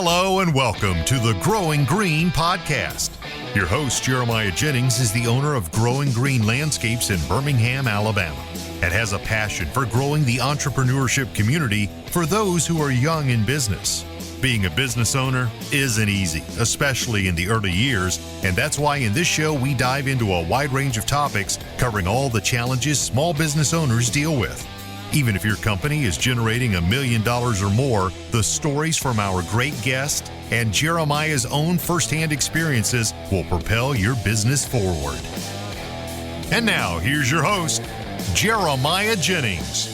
Hello and welcome to the Growing Green podcast. Your host, Jeremiah Jennings, is the owner of Growing Green Landscapes in Birmingham, Alabama, and has a passion for growing the entrepreneurship community for those who are young in business. Being a business owner isn't easy, especially in the early years, and that's why in this show we dive into a wide range of topics covering all the challenges small business owners deal with. Even if your company is generating $1 million or more, the stories from our great guest and Jeremiah's own firsthand experiences will propel your business forward. And now, here's your host, Jeremiah Jennings.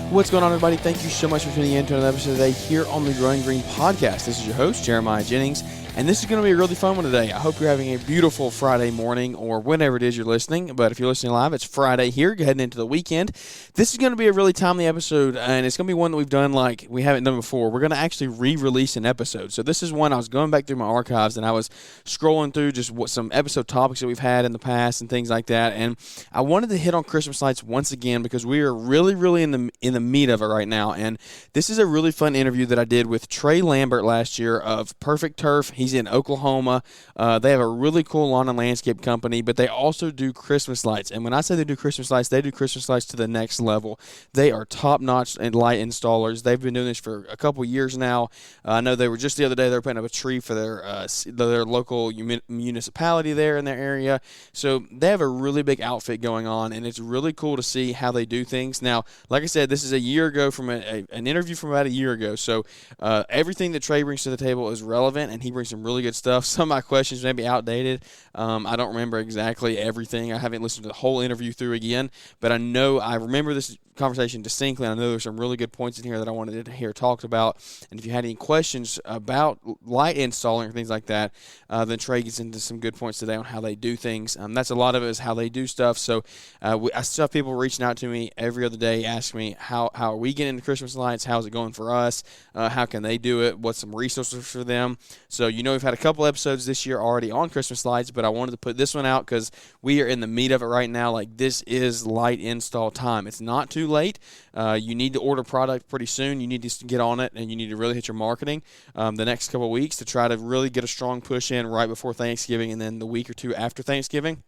What's going on, everybody? Thank you so much for tuning in to another episode today here on the Growing Green podcast. This is your host, Jeremiah Jennings, and this is going to be a really fun one today. I hope you're having a beautiful Friday morning or whenever it is you're listening, but if you're listening live, it's Friday here, heading into the weekend. This is going to be a really timely episode, and it's going to be one that we've done like we haven't done before. We're going to actually re-release an episode. So this is one I was going back through my archives, and I was scrolling through just what some episode topics that we've had in the past and things like that, and I wanted to hit on Christmas lights once again because we are really in the meat of it right now. And this is a really fun interview that I did with Trey Lambert last year of Perfect Turf. He's in Oklahoma. They have a really cool lawn and landscape company, but they also do Christmas lights. And when I say they do Christmas lights to the next level. They are top-notch light installers. They've been doing this for a couple years now. I know they were just the other day, they were putting up a tree for their local municipality there in their area. So they have a really big outfit going on, and it's really cool to see how they do things. Now, like I said, this is a year ago from an interview from about a year ago. So everything that Trey brings to the table is relevant, and he brings some really good stuff. Some of my questions may be outdated. I don't remember exactly everything. I haven't listened to the whole interview through again, but I remember this conversation distinctly. I know there's some really good points in here that I wanted to hear talked about. And if you had any questions about light installing or things like that, then Trey gets into some good points today on how they do things. That's a lot of it is how they do stuff. So I still have people reaching out to me every other day asking me how are we getting into Christmas lights? How's it going for us? How can they do it? What's some resources for them? So we've had a couple episodes this year already on Christmas lights, but I wanted to put this one out because we are in the meat of it right now. Like, this is light install time. It's not too late. You need to order product pretty soon. You need to get on it, and you need to really hit your marketing the next couple of weeks to try to really get a strong push in right before Thanksgiving and then the week or two after Thanksgiving.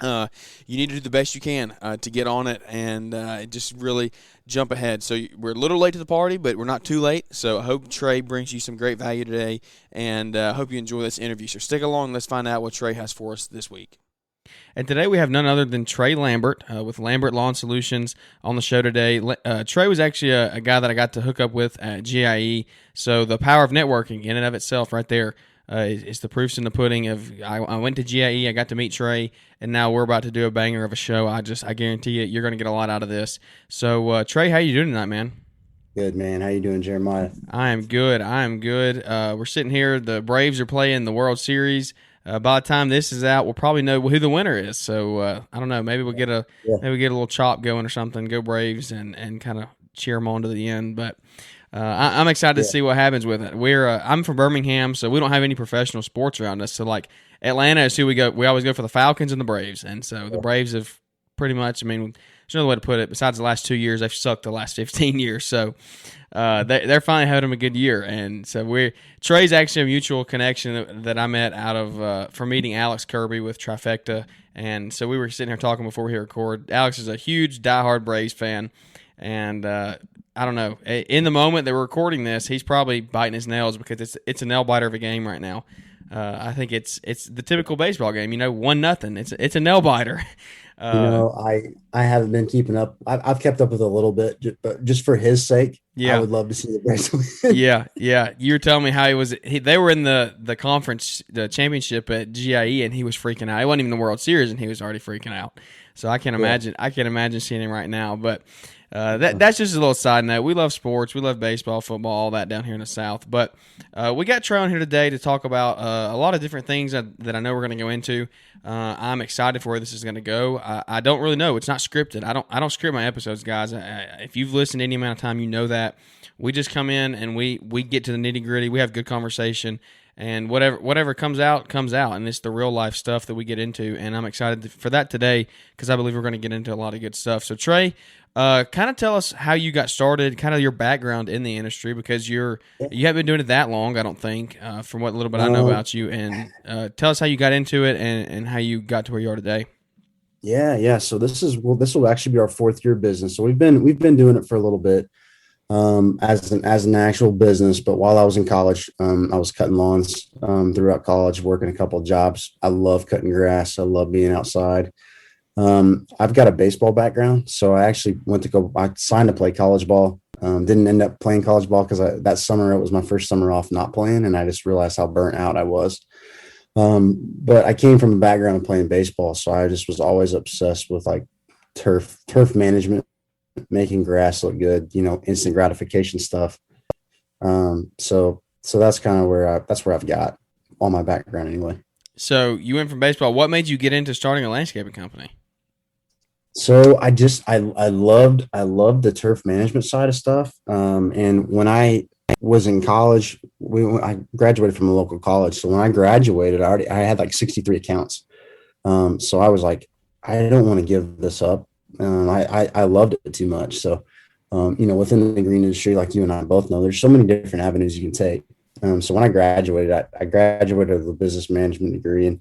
You need to do the best you can to get on it and just really jump ahead. So we're a little late to the party, but we're not too late. So I hope Trey brings you some great value today, and I hope you enjoy this interview. So stick along. Let's find out what Trey has for us this week. And today we have none other than Trey Lambert with Lambert Lawn Solutions on the show today. Trey was actually a guy that I got to hook up with at GIE. So the power of networking in and of itself right there is the proofs in the pudding. I went to GIE, I got to meet Trey, and now we're about to do a banger of a show. I guarantee you're going to get a lot out of this. So Trey, how you doing tonight, man? Good, man. How you doing, Jeremiah? I am good. We're sitting here. The Braves are playing the World Series. By the time this is out, we'll probably know who the winner is. So I don't know. Maybe we'll get a little chop going or something. Go Braves and kind of cheer them on to the end. But I'm excited to see what happens with it. I'm from Birmingham, so we don't have any professional sports around us. So like Atlanta is who we go. We always go for the Falcons and the Braves, and so the Braves have pretty much. I mean, there's another way to put it. Besides the last 2 years, they've sucked the last 15 years. So they're finally having a good year, and so Trey's actually a mutual connection that I met out of from meeting Alex Kirby with Trifecta, and so we were sitting here talking before we hit record. Alex is a huge diehard Braves fan, and I don't know. In the moment that we're recording this, he's probably biting his nails because it's a nail biter of a game right now. I think it's the typical baseball game. 1-0. It's a nail biter. I haven't been keeping up. I've kept up with it a little bit, but just for his sake, I would love to see the Braves win. Yeah. You were telling me how they were in the conference, the championship at GIE, and he was freaking out. It wasn't even the World Series, and he was already freaking out. So I can't imagine. I can't imagine seeing him right now. But that's just a little side note. We love sports. We love baseball, football, all that down here in the South. But we got Trey on here today to talk about a lot of different things that I know we're going to go into. I'm excited for where this is going to go. I don't really know. It's not scripted. I don't script my episodes, guys. If you've listened any amount of time, you know that. We just come in and we get to the nitty gritty. We have good conversation. and whatever comes out, and it's the real life stuff that we get into, and I'm excited for that today because I believe we're going to get into a lot of good stuff. So Trey, kind of tell us how you got started, kind of your background in the industry, because you haven't been doing it that long, I don't think, from what little bit I know about you, and tell us how you got into it and how you got to where you are today. Yeah. So this will actually be our 4th year of business. So we've been doing it for a little bit. As an actual business, but while I was in college, I was cutting lawns throughout college, working a couple of jobs. I love cutting grass. I love being outside. I've got a baseball background, so I actually I signed to play college ball. Didn't end up playing college ball because that summer, it was my first summer off not playing, and I just realized how burnt out I was. But I came from a background of playing baseball, so I just was always obsessed with like turf management, making grass look good, instant gratification stuff. So that's kind of that's where I've got all my background anyway. So you went from baseball. What made you get into starting a landscaping company? So I loved the turf management side of stuff. And when I was in college, I graduated from a local college. So when I graduated, I had like 63 accounts. So I was like, I don't want to give this up. I loved it too much. So, within the green industry, like you and I both know, there's so many different avenues you can take. So when I graduated, I graduated with a business management degree,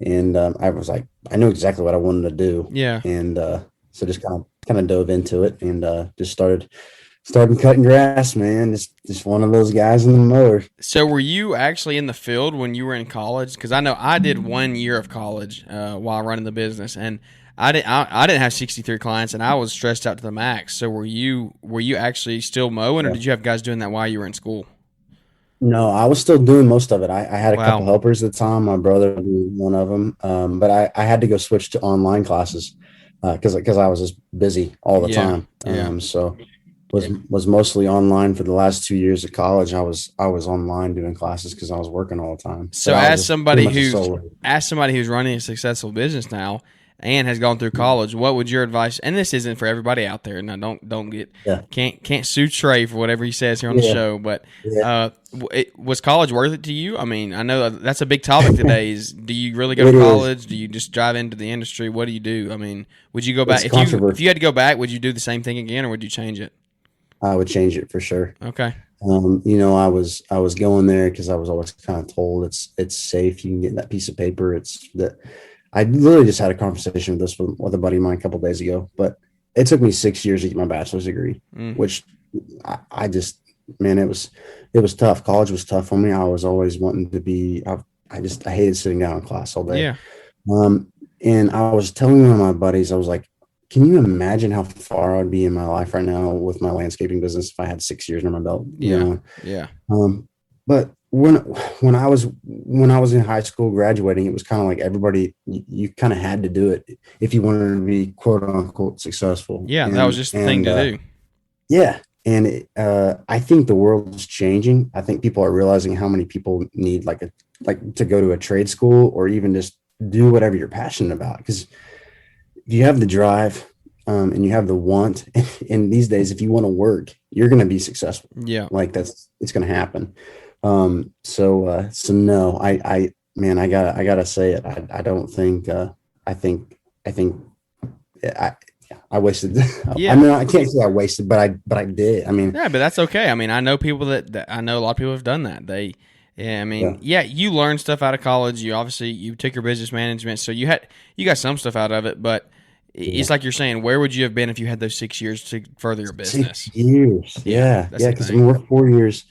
and I was like, I knew exactly what I wanted to do. Yeah. And so just kind of dove into it and just started cutting grass, man. Just one of those guys in the mower. So were you actually in the field when you were in college? Because I know I did 1 year of college while running the business, and I didn't have 63 clients, and I was stressed out to the max. So were you actually still mowing, or did you have guys doing that while you were in school? No, I was still doing most of it. I had a couple helpers at the time. My brother was one of them, but I had to go switch to online classes because I was just busy all the time. So was mostly online for the last 2 years of college. I was online doing classes because I was working all the time. So as somebody who's running a successful business now and has gone through college, what would your advice? And this isn't for everybody out there. Now, don't get can't sue Trey for whatever he says here on the show. But was college worth it to you? I mean, I know that's a big topic today. Is do you really go to college? Do you just drive into the industry? What do you do? I mean, would you go back if you had to go back? Would you do the same thing again, or would you change it? I would change it for sure. Okay. I was going there because I was always kind of told it's safe. You can get that piece of paper. I literally just had a conversation with a buddy of mine a couple of days ago, but it took me 6 years to get my bachelor's degree, which I just, man, it was tough. College was tough for me. I was always wanting to be, I hated sitting down in class all day. Yeah. And I was telling one of my buddies, I was like, can you imagine how far I'd be in my life right now with my landscaping business if I had 6 years under my belt? Yeah. But when I was in high school graduating, it was kind of like everybody, you kind of had to do it if you wanted to be quote unquote successful. Yeah. That was just the thing to do. Yeah. And I think the world is changing. I think people are realizing how many people need like to go to a trade school or even just do whatever you're passionate about. Because if you have the drive and you have the want, and these days, if you want to work, you're going to be successful. Yeah. Like it's going to happen. So no, I gotta say it. I don't think, I think I wasted. Yeah. I mean, I can't say I wasted, but I did. I mean, yeah, but that's okay. I mean, I know people that I know a lot of people have done that. You learned stuff out of college. You took your business management, so you got some stuff out of it, but it's like you're saying, where would you have been if you had those 6 years to further your business? 6 years. Yeah. Because we're 4 years.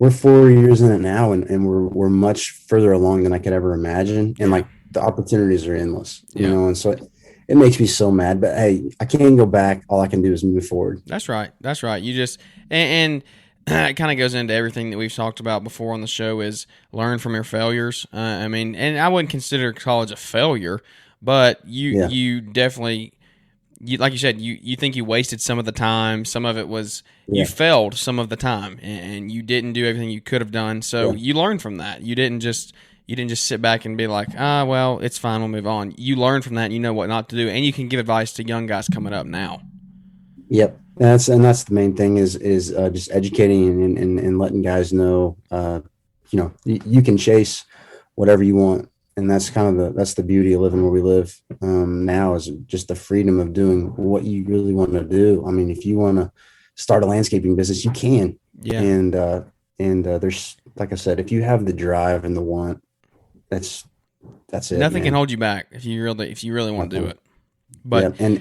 We're 4 years in it now, and we're much further along than I could ever imagine. And like the opportunities are endless, you know. And so it makes me so mad. But hey, I can't go back. All I can do is move forward. That's right. You just and it kind of goes into everything that we've talked about before on the show is learn from your failures. I mean, and I wouldn't consider college a failure, but you definitely. Like you said, you think you wasted some of the time. Some of it was you failed some of the time, and you didn't do everything you could have done. So you learned from that. You didn't just sit back and be like, well, it's fine, we'll move on. You learn from that. And you know what not to do, and you can give advice to young guys coming up now. Yep, that's the main thing is just educating and letting guys know. you can chase whatever you want. And that's kind of that's the beauty of living where we live now, is just the freedom of doing what you really want to do. I mean, if you want to start a landscaping business, you can. Yeah. And there's, like I said, if you have the drive and the want, that's it. Nothing man. can hold you back if you really want to do it. But and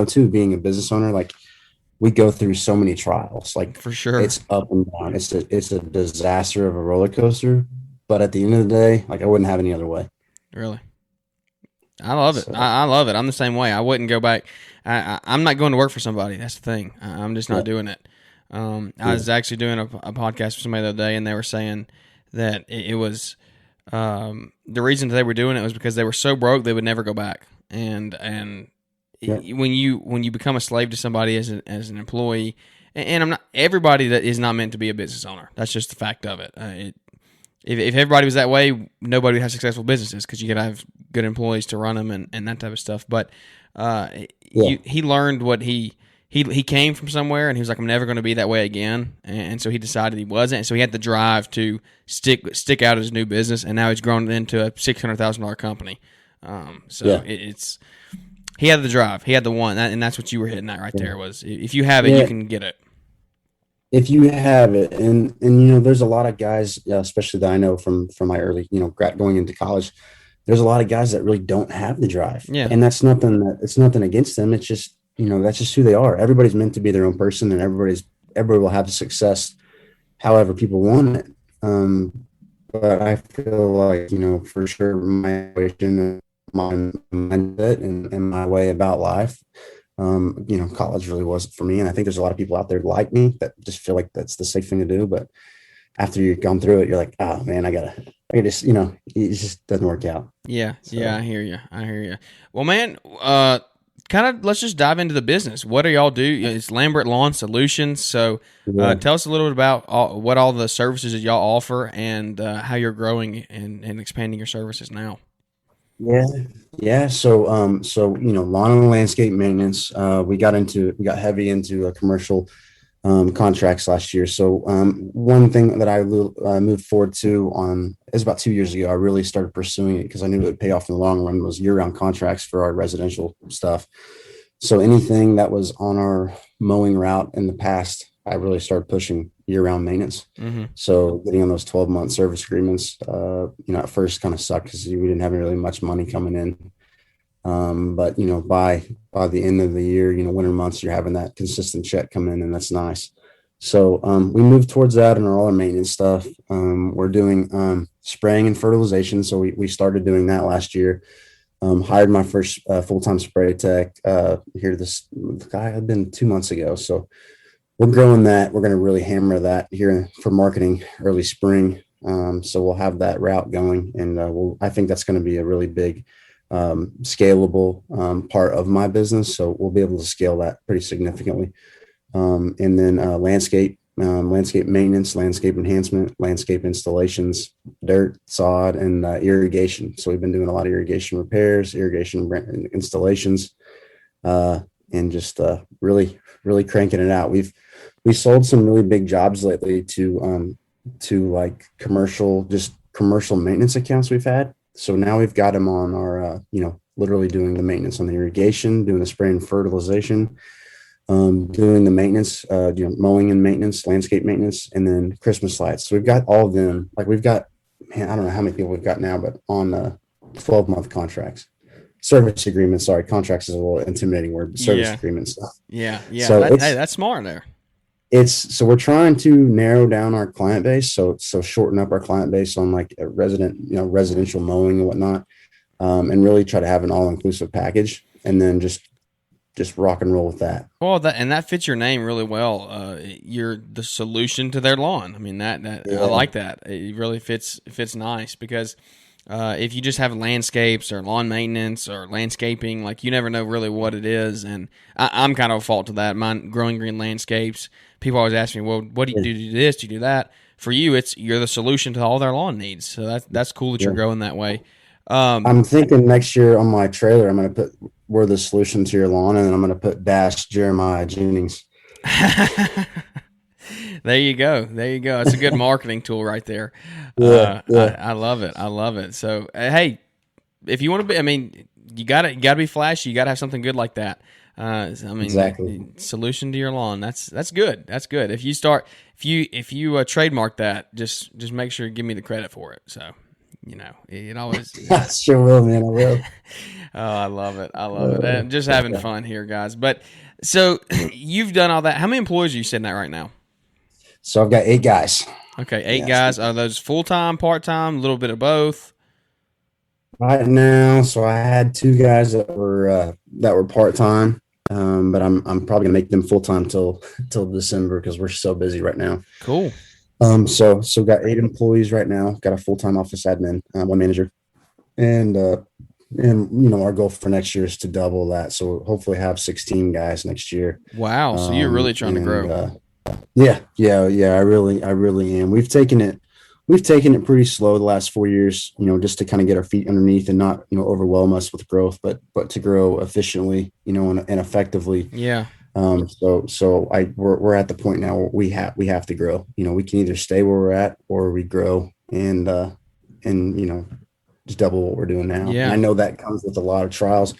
too, being a business owner, like, we go through so many trials. Like, for sure, it's up and down. It's a disaster of a roller coaster. But at the end of the day, like, I wouldn't have any other way. Really. I love it. I love it. I'm the same way. I wouldn't go back. I'm not going to work for somebody. That's the thing. I'm just not doing it. I was actually doing a podcast with somebody the other day, and they were saying that it was the reason they were doing it was because they were so broke they would never go back. And when you become a slave to somebody as an employee, and I'm not, everybody that is not meant to be a business owner. That's just the fact of it. If everybody was that way, nobody would have successful businesses, because you got to have good employees to run them and that type of stuff. But he learned what he came from somewhere, and he was like, I'm never going to be that way again. And so he decided he wasn't. And so he had the drive to stick out his new business, and now he's grown it into a $600,000 company. He had the drive, he had the one, and that's what you were hitting at right there. Was if you have it, you can get it. If you have it, and there's a lot of guys, especially that I know from my early, going into college, there's a lot of guys that really don't have the drive. Yeah. And it's nothing against them. It's just, that's just who they are. Everybody's meant to be their own person, and everybody will have the success however people want it. But I feel like, for sure, my equation, my mindset, and my way about life, college really wasn't for me. And I think there's a lot of people out there like me that just feel like that's the safe thing to do. But after you've gone through it, you're like, oh man, I just, it just doesn't work out. Yeah. So. Yeah. I hear you. Well, man, let's just dive into the business. What do y'all do? It's Lambert Lawn Solutions. So tell us a little bit about what all the services that y'all offer, and how you're growing and expanding your services now. Yeah. So, lawn and landscape maintenance. We got heavy into commercial contracts last year. So, one thing that I moved forward to is about 2 years ago. I really started pursuing it because I knew it would pay off in the long run. Was year-round contracts for our residential stuff. So anything that was on our mowing route in the past, I really started pushing year-round maintenance. Mm-hmm. So getting on those 12-month service agreements, at first kind of sucked because we didn't have really much money coming in. But by the end of the year, winter months, you're having that consistent check come in, and that's nice. So we moved towards that and all our maintenance stuff. We're doing spraying and fertilization. So we started doing that last year. Hired my first full-time spray tech here. This guy had been 2 months ago. So we're growing that. We're going to really hammer that here for marketing early spring. So we'll have that route going, and I think that's going to be a really big scalable part of my business. So we'll be able to scale that pretty significantly. And then landscape maintenance, landscape enhancement, landscape installations, dirt, sod, and irrigation. So we've been doing a lot of irrigation repairs, irrigation installations, and just really cranking it out. We sold some really big jobs lately to like commercial maintenance accounts we've had. So now we've got them on our, literally doing the maintenance on the irrigation, doing the spray and fertilization, doing the maintenance, mowing and maintenance, landscape maintenance, and then Christmas lights. So we've got all of them. Like we've got, man, I don't know how many people we've got now, but on 12-month contracts. Service agreements. Sorry, contracts is a little intimidating word. But service agreements. Yeah. So that's smart there. So we're trying to narrow down our client base. So shorten up our client base on like a residential mowing and whatnot, and really try to have an all-inclusive package, and then just rock and roll with that. Well, that fits your name really well. You're the solution to their lawn. I mean, that I like that. It really fits nice, because if you just have landscapes or lawn maintenance or landscaping, like you never know really what it is. And I'm kind of a fault to that. Mine, Growing Green Landscapes, people always ask me, well, what do you do? Do you do this? Do you do that? For you, you're the solution to all their lawn needs. So that's cool that you're growing that way. I'm thinking next year on my trailer, I'm going to put "We're the solution to your lawn," and then I'm going to put Jeremiah Jennings. There you go. There you go. It's a good marketing tool right there. Yeah, yeah. I love it. I love it. So, hey, if you want to be, I mean, you got to be flashy. You got to have something good like that. I mean, Exactly. solution to your lawn. That's good. That's good. If you trademark that, just make sure you give me the credit for it. So, it always. I sure will, man. I will. Oh, I love it. I love it. I'm just having fun here, guys. But so you've done all that. How many employees are you sitting at right now? So I've got 8 guys. Okay, 8 guys. Are those full-time, part-time, a little bit of both? Right now, so I had 2 guys that were part time, but I'm probably gonna make them full time till December because we're so busy right now. Cool. So got 8 employees right now. Got a full time office admin, 1 manager, and our goal for next year is to double that. So hopefully have 16 guys next year. Wow. So you're really trying to grow. Yeah. I really am. We've taken it pretty slow the last 4 years, just to kind of get our feet underneath and not, overwhelm us with growth, but to grow efficiently, and effectively. Yeah. We're at the point now where we have to grow. We can either stay where we're at or we grow and just double what we're doing now. Yeah. And I know that comes with a lot of trials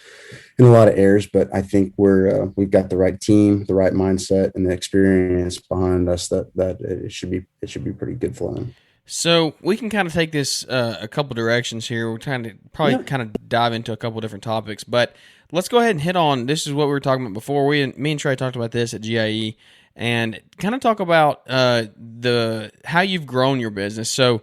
and a lot of errors, but I think we've got the right team, the right mindset, and the experience behind us that it should be pretty good for them. So we can kind of take this a couple directions here. We're trying to probably kind of dive into a couple different topics, but let's go ahead and hit on, this is what we were talking about before. Me and Trey talked about this at GIE and kind of talk about how you've grown your business. So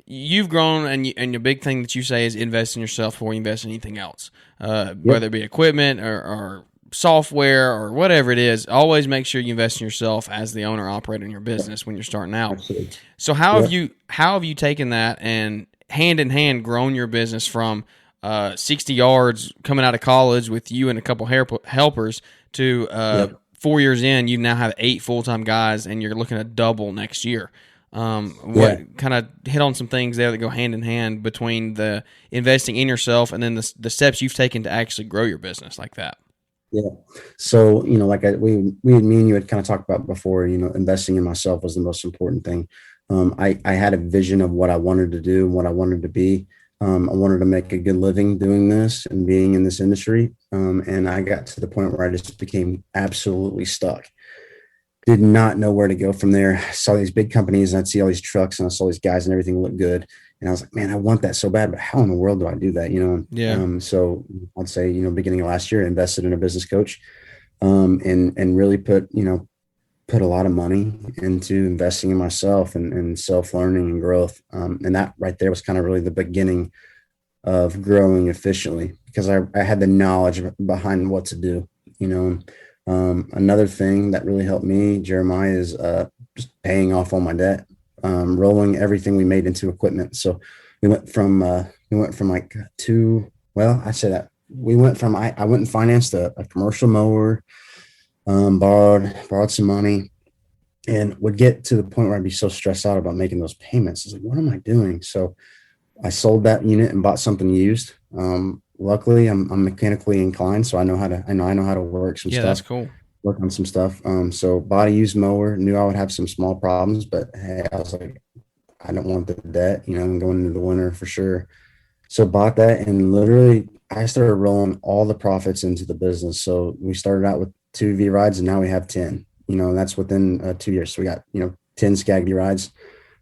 you've grown, and the big thing that you say is invest in yourself before you invest in anything else, whether it be equipment or software or whatever it is. Always make sure you invest in yourself as the owner operator in your business when you're starting out. Absolutely. So how have you taken that and hand in hand grown your business from 60 yards coming out of college with you and a couple helpers to 4 years in, you now have 8 full-time guys and you're looking at double next year. What kind of hit on some things there that go hand in hand between the investing in yourself and then the steps you've taken to actually grow your business like that? Yeah. So, like me and you had kind of talked about before, investing in myself was the most important thing. I had a vision of what I wanted to do and what I wanted to be. I wanted to make a good living doing this and being in this industry. And I got to the point where I just became absolutely stuck. Did not know where to go from there. I saw these big companies and I'd see all these trucks and I saw these guys and everything looked good. And I was like, man, I want that so bad, but how in the world do I do that? Yeah. So I'd say, beginning of last year, I invested in a business coach, and really put a lot of money into investing in myself and self-learning and growth. And that right there was kind of really the beginning of growing efficiently because I had the knowledge behind what to do, Another thing that really helped me, Jeremiah, is just paying off all my debt, rolling everything we made into equipment. So we went from like I say that we went from, I went and financed a commercial mower, borrowed some money, and would get to the point where I'd be so stressed out about making those payments. I was like, what am I doing? So I sold that unit and bought something used. Luckily, I'm mechanically inclined, so I know how to work some stuff. Yeah, that's cool. Work on some stuff. So bought a used mower. Knew I would have some small problems, but hey, I was like, I don't want the debt, I'm going into the winter for sure. So bought that, and literally I started rolling all the profits into the business. So we started out with 2 V rides, and now we have 10. And that's within 2 years. So we got 10 Skag V rides.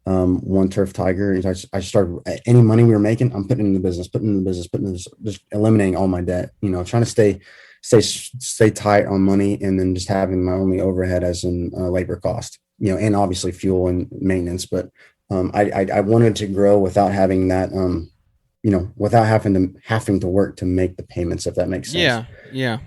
1 Turf Tiger. I started any money we were making, I'm putting in the business, just eliminating all my debt, trying to stay tight on money, and then just having my only overhead as in labor cost, and obviously fuel and maintenance. But I wanted to grow without having that, without having to work to make the payments, if that makes sense. Yeah.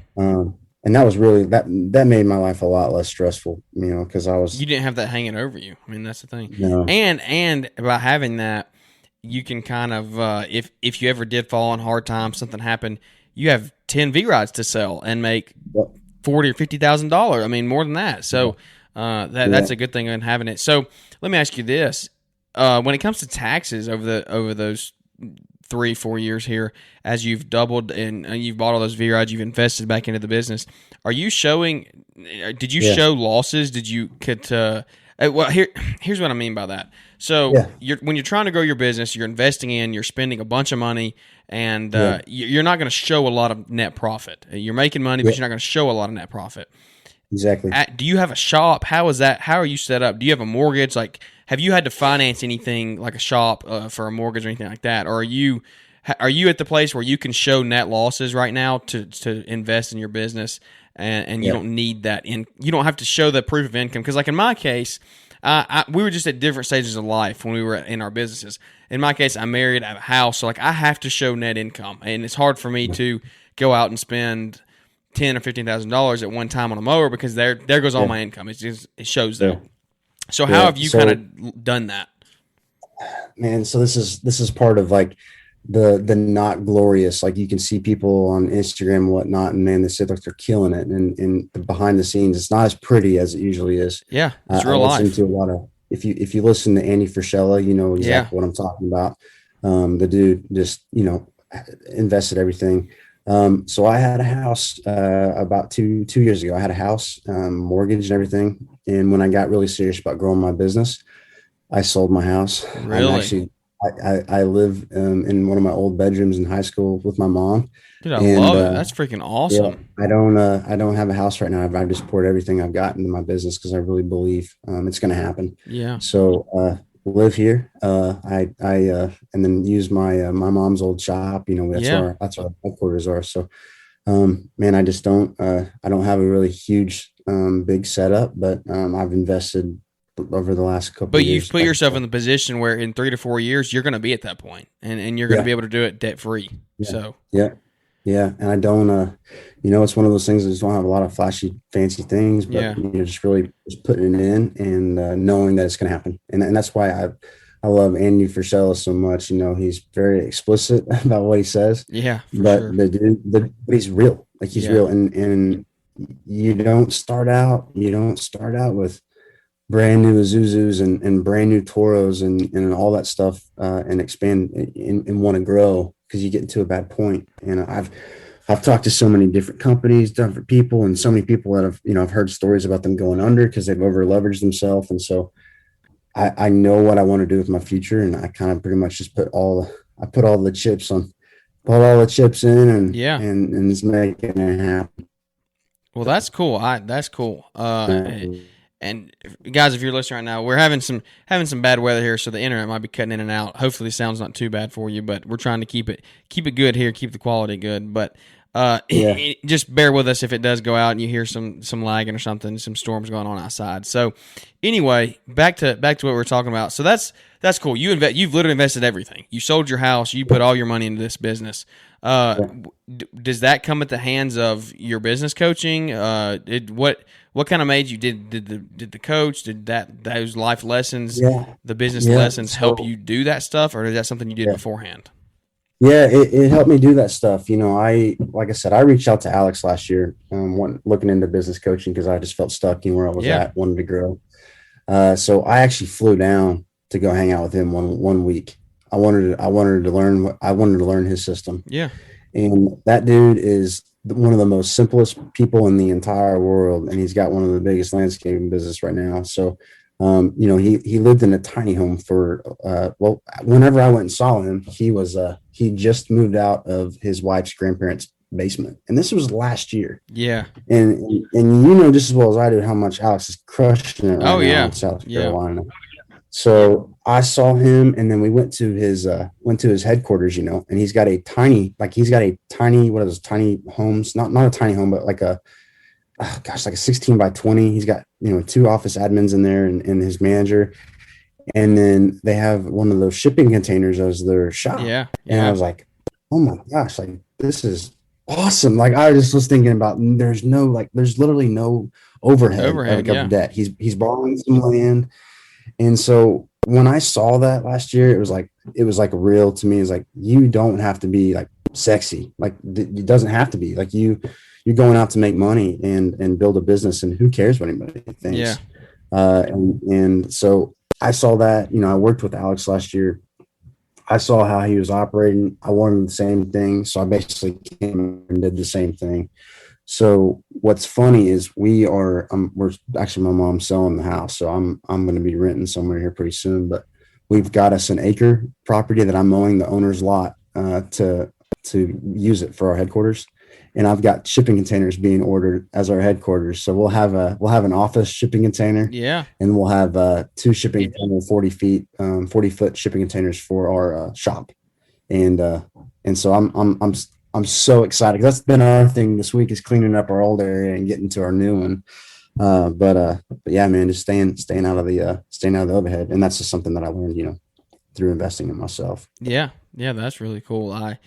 And that was really that made my life a lot less stressful, because you didn't have that hanging over you. I mean, that's the thing. No. And by having that, you can kind of, if you ever did fall on hard times, something happened, you have 10 V rides to sell and make $40,000 or $50,000. I mean, more than that. So that's a good thing in having it. So let me ask you this: when it comes to taxes over those 3-4 years here, as you've doubled and you've bought all those V rides, you've invested back into the business, are you showing? Did you show losses? Did you Well, here's what I mean by that. So when you're trying to grow your business, you're you're spending a bunch of money, and you're not going to show a lot of net profit. You're making money, but you're not going to show a lot of net profit. Exactly. Do you have a shop? How is that? How are you set up? Do you have a mortgage? Like, have you had to finance anything like a shop for a mortgage or anything like that? Or are you at the place where you can show net losses right now to invest in your business, and you don't need that you don't have to show the proof of income? Because like in my case, we were just at different stages of life when we were in our businesses. In my case, I'm married, I have a house, so like I have to show net income, and it's hard for me to go out and spend $10,000 or $15,000 at one time on a mower, because there goes all my income. It shows there. So how have you kind of done that? Man, so this is part of like the not glorious. Like you can see people on Instagram and whatnot, and man, they say like they're killing it, and behind the scenes, it's not as pretty as it usually is. Yeah, it's real life. I listen to a lot of if you listen to Andy Frischella, you know exactly what I'm talking about. The dude just invested everything. So I had a house about two years ago. I had a house, mortgage and everything. And when I got really serious about growing my business, I sold my house. Really? I live in one of my old bedrooms in high school with my mom. Dude, I love it. That's freaking awesome. Yeah, I don't have a house right now. I've just poured everything I've got into my business because I really believe it's going to happen. Yeah. So live here. I and then use my mom's old shop. That's our headquarters are. So, man, I just don't have a really huge big setup, but I've invested over the last couple of years. But you've put yourself in the position where in 3 to 4 years you're going to be at that point, and you're going to be able to do it debt free. So yeah, and I don't it's one of those things that just don't have a lot of flashy fancy things, but just really just putting it in and knowing that it's going to happen, and that's why I love Andy Frischella so much. He's very explicit about what he says. Yeah, but but he's real. Like he's real, and you don't start out with brand new Isuzus and brand new Toros and all that stuff and expand and want to grow, because you get into a bad point. And I've talked to so many different companies, different people, and so many people that have I've heard stories about them going under because they've over leveraged themselves. And so I know what I want to do with my future, and I kind of pretty much just put all the chips in and just making it happen. Well, that's cool. That's cool. And guys, if you're listening right now, we're having some bad weather here, so the internet might be cutting in and out. Hopefully, the sound's not too bad for you, but we're trying to keep it good here, keep the quality good. But just bear with us if it does go out and you hear some lagging or something, some storms going on outside. So anyway, back to what we're talking about. So that's cool. You've literally invested everything. You sold your house. You put all your money into this business. Does that come at the hands of your business coaching? What kind of made you did the coach, did those life lessons, the business lessons help you do that stuff, or is that something you did beforehand? Yeah, it helped me do that stuff. Like I said, I reached out to Alex last year, looking into business coaching because I just felt stuck where I was at, wanted to grow. So I actually flew down to go hang out with him one week. I wanted to learn his system. Yeah. And that dude is one of the most simplest people in the entire world, and he's got one of the biggest landscaping business right now. So, he lived in a tiny home for whenever I went and saw him, he just moved out of his wife's grandparents' basement, and this was last year. Yeah. And just as well as I do how much Alex is crushing it right now in South Carolina. So I saw him, and then we went to his headquarters, and he's got a tiny, what are those tiny homes? Not a tiny home, but like a 16 by 20. He's got, 2 office admins in there and his manager. And then they have one of those shipping containers as their shop. Yeah. And I was like, oh my gosh, like this is awesome. Like I just was thinking about, there's literally no overhead of debt. He's borrowing some land. And so when I saw that last year, it was like real to me. It's like, you don't have to be like sexy. Like it doesn't have to be like you're going out to make money and build a business, and who cares what anybody thinks. Yeah. And so I saw that, I worked with Alex last year. I saw how he was operating. I wanted the same thing. So I basically came and did the same thing. So what's funny is we're actually, my mom's selling the house, so I'm going to be renting somewhere here pretty soon. But we've got us an acre property that I'm mowing the owner's lot to use it for our headquarters, and I've got shipping containers being ordered as our headquarters. So we'll have an office shipping container, Yeah. and we'll have two shipping container 40-foot shipping containers for our shop, and so I'm so excited. That's been our thing this week, is cleaning up our old area and getting to our new one. But yeah, man, just staying out of the overhead, and that's just something that I learned, through investing in myself. Yeah. Yeah. That's really cool. I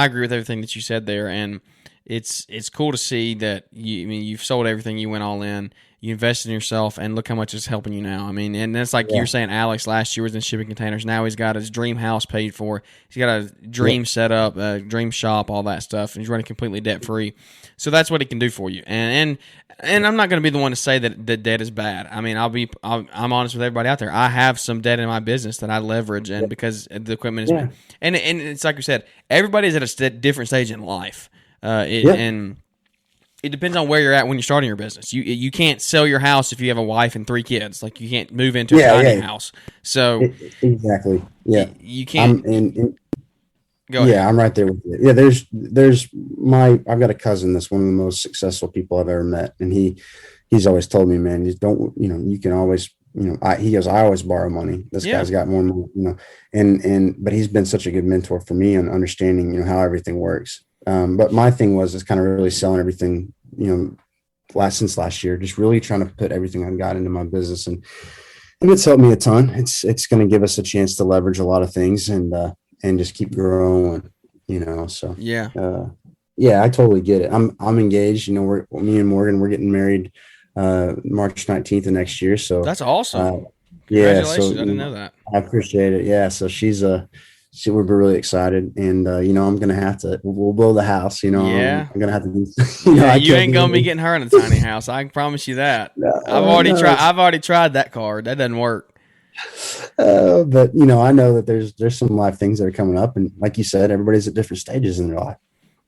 agree with everything that you said there, and it's cool to see that you've sold everything, you went all in, you invested in yourself, and look how much it's helping you now. I mean, and that's like you were saying, Alex last year was in shipping containers. Now he's got his dream house paid for. He's got a dream setup, a dream shop, all that stuff, and he's running completely debt free. So that's what he can do for you. And I'm not going to be the one to say that debt is bad. I mean, I'm honest with everybody out there. I have some debt in my business that I leverage, and because the equipment is, and it's like you said, everybody's at a different stage in life. And it depends on where you're at when you're starting your business. You can't sell your house if you have a wife and 3 kids. Like, you can't move into a tiny house. So exactly. Yeah. You can't. Go ahead. Yeah, I'm right there with you. Yeah, I've got a cousin that's one of the most successful people I've ever met, and he's always told me, man, just don't, you can always, he goes, I always borrow money. This guy's got more money, but he's been such a good mentor for me on understanding, how everything works. But my thing is kind of really selling everything, since last year, just really trying to put everything I've got into my business, and it's helped me a ton. It's going to give us a chance to leverage a lot of things and just keep growing, so I totally get it. I'm engaged, me and Morgan, we're getting married March 19th of next year. So that's awesome. Congratulations. I didn't know that. I appreciate it. Yeah. So we're really excited, and I'm going to have to, we'll build a house, I'm going to have to, you ain't going to be getting her in a tiny house. I can promise you that. No, I've already tried that card. That doesn't work. But I know that there's some life things that are coming up, and like you said, everybody's at different stages in their life.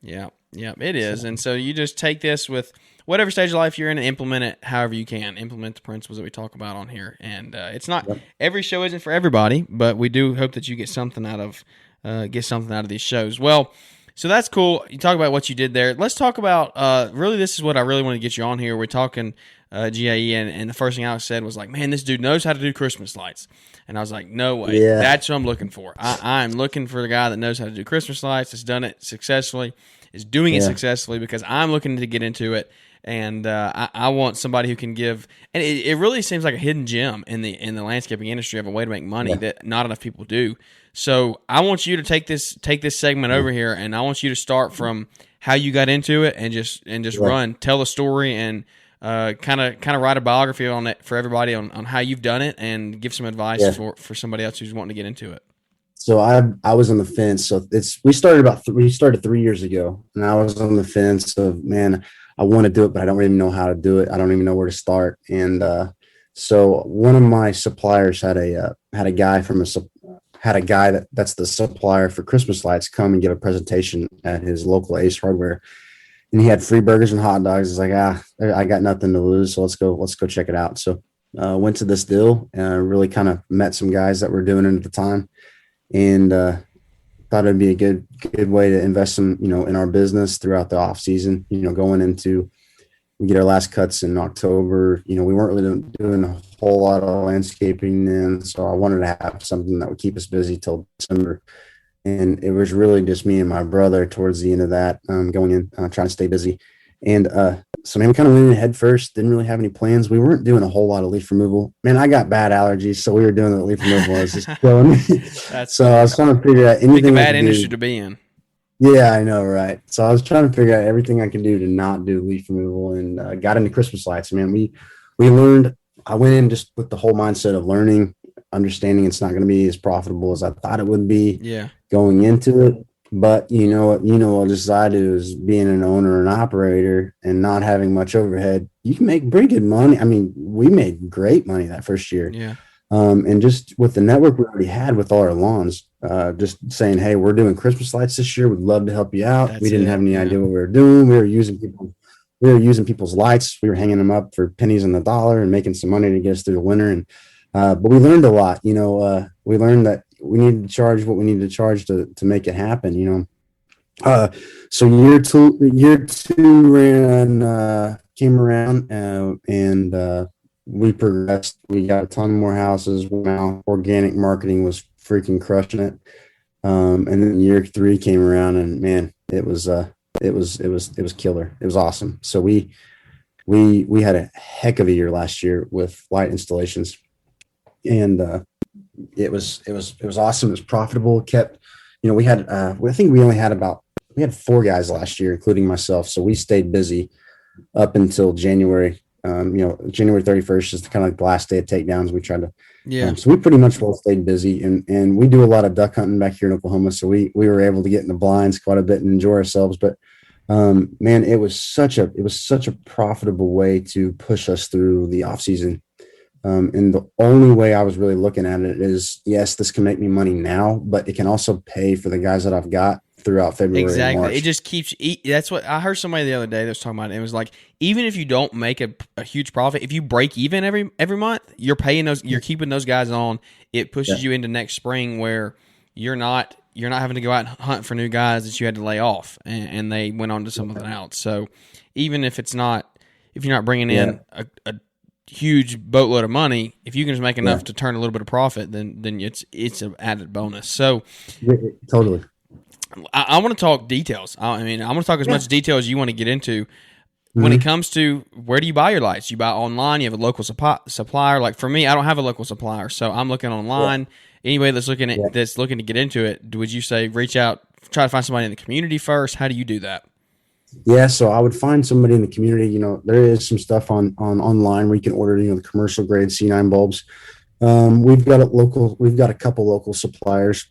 Yeah, it is. And so you just take this with whatever stage of life you're in and implement it however you can. Implement the principles that we talk about on here. And it's not every show isn't for everybody, but we do hope that you get something out of these shows. Well, so that's cool. You talk about what you did there. Let's talk about really, this is what I really want to get you on here. We're talking GAE, and the first thing Alex said was like, man, this dude knows how to do Christmas lights. And I was like, no way. Yeah. That's what I'm looking for. I'm looking for the guy that knows how to do Christmas lights, has done it successfully, is doing it successfully, because I'm looking to get into it. And I want somebody who can give, and it really seems like a hidden gem in the landscaping industry of a way to make money that not enough people do. So I want you to take this segment over here, and I want you to start from how you got into it, and just tell the story, and kind of write a biography on it for everybody on how you've done it, and give some advice for somebody else who's wanting to get into it. So I was on the fence. So we started 3 years ago, and I was on the fence of, man, I want to do it, but I don't even know how to do it. I don't even know where to start. And so one of my suppliers had a guy that's the supplier for Christmas lights come and give a presentation at his local Ace Hardware, and he had free burgers and hot dogs. It's like, I got nothing to lose, so let's go check it out. So went to this deal and really kind of met some guys that were doing it at the time, and thought it'd be a good way to invest some, in our business throughout the off season, going into, we get our last cuts in October. We weren't really doing a whole lot of landscaping then. So I wanted to have something that would keep us busy till December. And it was really just me and my brother towards the end of that, going in, trying to stay busy. And so, man, we kind of went in head first, didn't really have any plans. We weren't doing a whole lot of leaf removal. Man, I got bad allergies, so we were doing the leaf removal. It was just killing me. So I was trying to figure out anything. A bad industry to be in. Yeah, I know, right? So I was trying to figure out everything I could do to not do leaf removal, and got into Christmas lights. Man, we learned. I went in just with the whole mindset of learning, understanding it's not going to be as profitable as I thought it would be. Yeah. Going into it. But just as I do, is being an owner and operator and not having much overhead, you can make pretty good money. I mean, we made great money that first year. Yeah. And just with the network we already had with all our lawns, just saying, hey, we're doing Christmas lights this year. We'd love to help you out. We didn't have any idea what we were doing. We were using people's lights. We were hanging them up for pennies on the dollar and making some money to get us through the winter. And but we learned a lot. We learned that we needed to charge what we needed to charge to make it happen. So year two came around, and we progressed. We got a ton more houses. Now organic marketing was freaking crushing it. And then year three came around, and man, it was killer. It was awesome. So we had a heck of a year last year with light installations, and it was awesome. It was profitable. We had I think we had 4 guys last year, including myself. So we stayed busy up until January. January 31st is kind of like the last day of takedowns. We tried to, so we pretty much both stayed busy, and we do a lot of duck hunting back here in Oklahoma. So we were able to get in the blinds quite a bit and enjoy ourselves. But man, it was such a profitable way to push us through the off season. And the only way I was really looking at it is, yes, this can make me money now, but it can also pay for the guys that I've got throughout February. Exactly. And March. It just keeps. That's what I heard somebody the other day that was talking about it. It was like, even if you don't make a huge profit, if you break even every month, you're paying those. You're keeping those guys on. It pushes you into next spring where you're not having to go out and hunt for new guys that you had to lay off, and they went on to something else. So even if you're not bringing in a huge boatload of money, if you can just make enough to turn a little bit of profit, then it's an added bonus. So totally. I want to talk details. I want to talk as much detail as you want to get into. When it comes to where do you buy your lights? You buy online. You have a local supplier. Like for me, I don't have a local supplier, so I'm looking online. Anybody that's looking to get into it, would you say reach out, try to find somebody in the community first? How do you do that? Yeah, so I would find somebody in the community. There is some stuff on online where you can order, the commercial grade C9 bulbs. We've got a couple local suppliers.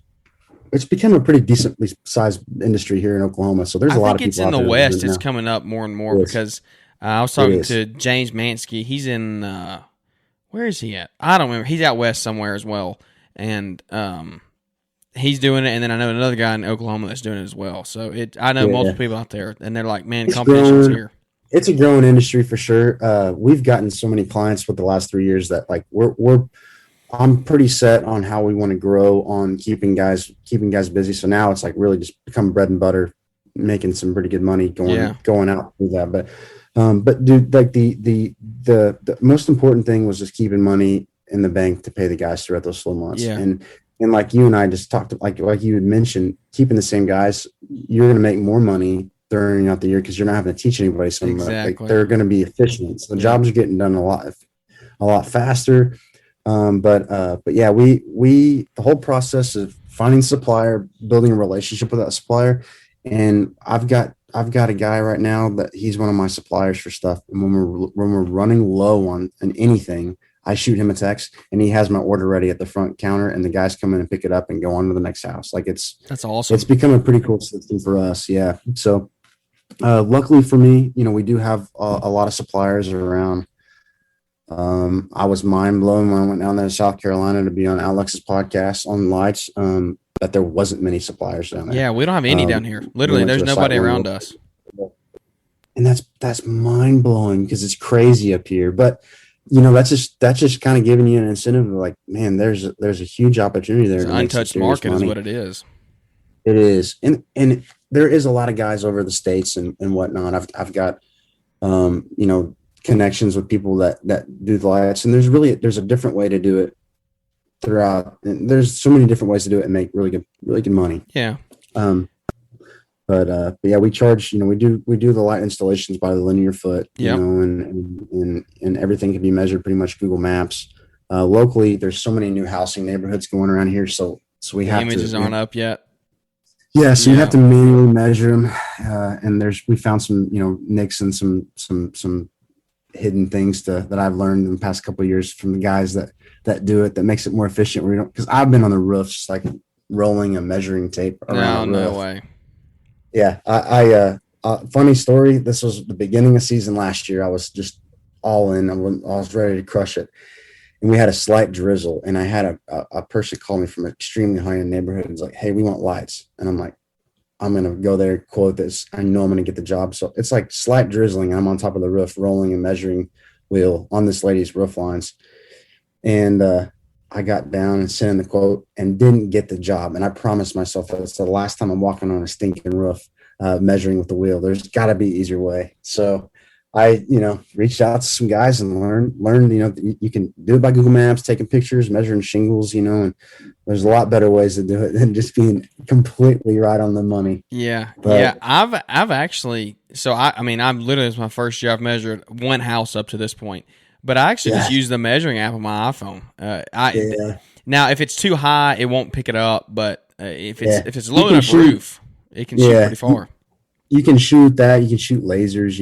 It's become a pretty decently sized industry here in Oklahoma. So there's a lot of people. I think it's in the West. It's coming up more and more because I was talking to James Mansky. He's in where is he at? I don't remember. He's out west somewhere as well, and he's doing it. And then I know another guy in Oklahoma that's doing it as well. So I know multiple people out there, and they're like, man, competition's here. It's a growing industry for sure. We've gotten so many clients with the last 3 years that like I'm pretty set on how we want to grow on keeping guys busy. So now it's like really just become bread and butter, making some pretty good money going out through that. But dude, like the most important thing was just keeping money in the bank to pay the guys throughout those slow months. Yeah. And like you and I just talked, like you had mentioned, keeping the same guys, you're going to make more money during out the year because you're not having to teach anybody something. Exactly. Like they're going to be efficient. So the jobs are getting done a lot faster. But yeah, we the whole process of finding a supplier, building a relationship with that supplier, and I've got a guy right now that he's one of my suppliers for stuff. And when we're running low on anything, I shoot him a text, and he has my order ready at the front counter, and the guys come in and pick it up and go on to the next house. Like that's awesome. It's become a pretty cool system for us. Yeah. So luckily for me, we do have a lot of suppliers around. I was mind blown when I went down there to South Carolina to be on Alex's podcast on lights, that there wasn't many suppliers down there. Yeah, we don't have any down here. Literally, there's nobody around us. And that's mind blowing because it's crazy up here. But that's just kind of giving you an incentive of like, man, there's a huge opportunity there. It's an untouched market money. Is what it is. It is, and there is a lot of guys over the states and whatnot. I've got connections with people that do the lights, and there's a different way to do it throughout. And there's so many different ways to do it and make really good money. Yeah. But yeah, we charge. We do the light installations by the linear foot. Yeah. And everything can be measured pretty much Google Maps. Locally, there's so many new housing neighborhoods going around here, so we have images aren't up yet. Yeah, so you have to manually measure them, and we found some nicks and some hidden things that I've learned in the past couple of years from the guys that do it, that makes it more efficient. Where because I've been on the roofs like rolling a measuring tape around. No way. Yeah, I funny story. This was the beginning of season last year. I was just all in. I was ready to crush it, and we had a slight drizzle, and I had a person call me from an extremely high-end neighborhood and was like, hey, we want lights. And I'm like, I'm going to go there, quote this. I know I'm going to get the job. So it's like slight drizzling. I'm on top of the roof, rolling and measuring wheel on this lady's roof lines. And I got down and sent in the quote and didn't get the job. And I promised myself that it's the last time I'm walking on a stinking roof, measuring with the wheel. There's got to be an easier way. So I, reached out to some guys and learned, you can do it by Google Maps, taking pictures, measuring shingles, and there's a lot better ways to do it than just being completely right on the money. Yeah. But, yeah. I've actually, I've literally, it's my first year I've measured one house up to this point, but I actually just use the measuring app on my iPhone. Now if it's too high, it won't pick it up, but if it's low enough roof, it can shoot pretty far. You can shoot that. You can shoot lasers.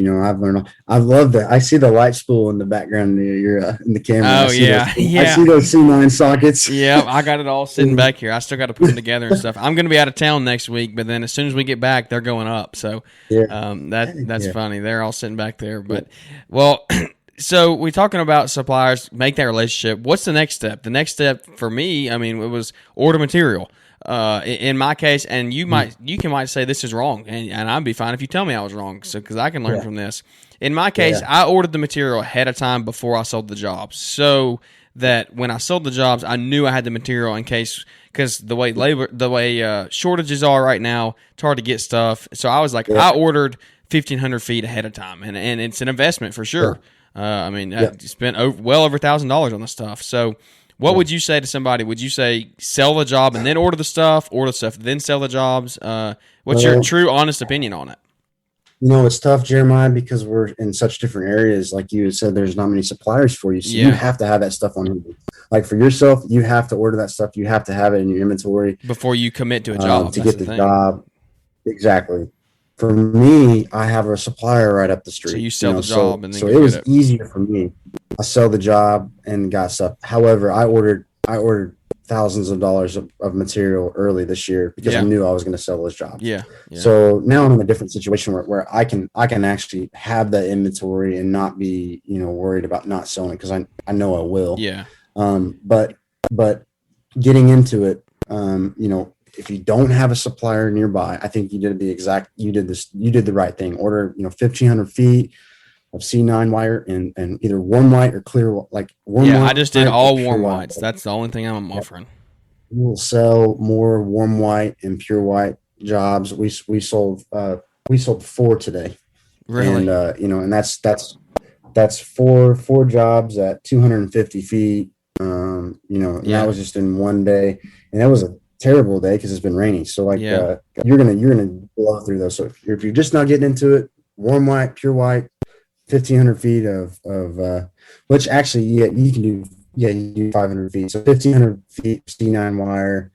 I love that. I see the light spool in the background in the camera. Oh, yeah. I see those C9 sockets. Yeah, I got it all sitting back here. I still got to put them together and stuff. I'm going to be out of town next week, but then as soon as we get back, they're going up. So that's funny. They're all sitting back there. But, so we're talking about suppliers, make that relationship. What's the next step? The next step for me, it was order material. In my case, and you might say this is wrong, and I'd be fine if you tell me I was wrong, so because I can learn from this. In my case, I ordered the material ahead of time before I sold the jobs, so that when I sold the jobs, I knew I had the material in case, because the way shortages are right now, it's hard to get stuff. So I was like, I ordered 1,500 feet ahead of time, and it's an investment for sure. I spent well over $1,000 on the stuff, so. What would you say to somebody? Would you say sell the job and then order the stuff, then sell the jobs? What's your true, honest opinion on it? It's tough, Jeremiah, because we're in such different areas. Like you said, there's not many suppliers for you. So you have to have that stuff on hand. Like for yourself, you have to order that stuff. You have to have it in your inventory. Before you commit to a job. To get the job. Exactly. For me, I have a supplier right up the street. So you sell the job and then so it was easier for me. I sell the job and got stuff. However, I ordered thousands of dollars of material early this year because I knew I was going to sell those jobs. Yeah. So now I'm in a different situation where I can actually have that inventory and not be, worried about not selling it because I know I will. Yeah. But getting into it, if you don't have a supplier nearby, I think you did the right thing. Order, 1,500 feet of C9 wire and either warm white or clear, like warm white. Yeah, I just did all warm whites. That's the only thing I'm offering. We'll sell more warm white and pure white jobs. We sold 4 today. Really? And and that's four jobs at 250 feet. That was just in one day, and that was a terrible day because it's been raining. So you're gonna blow through those. So if you're just not getting into it, warm white, pure white. 1,500 feet of which actually you can do you do 500 feet, so 1,500 feet C9 wire.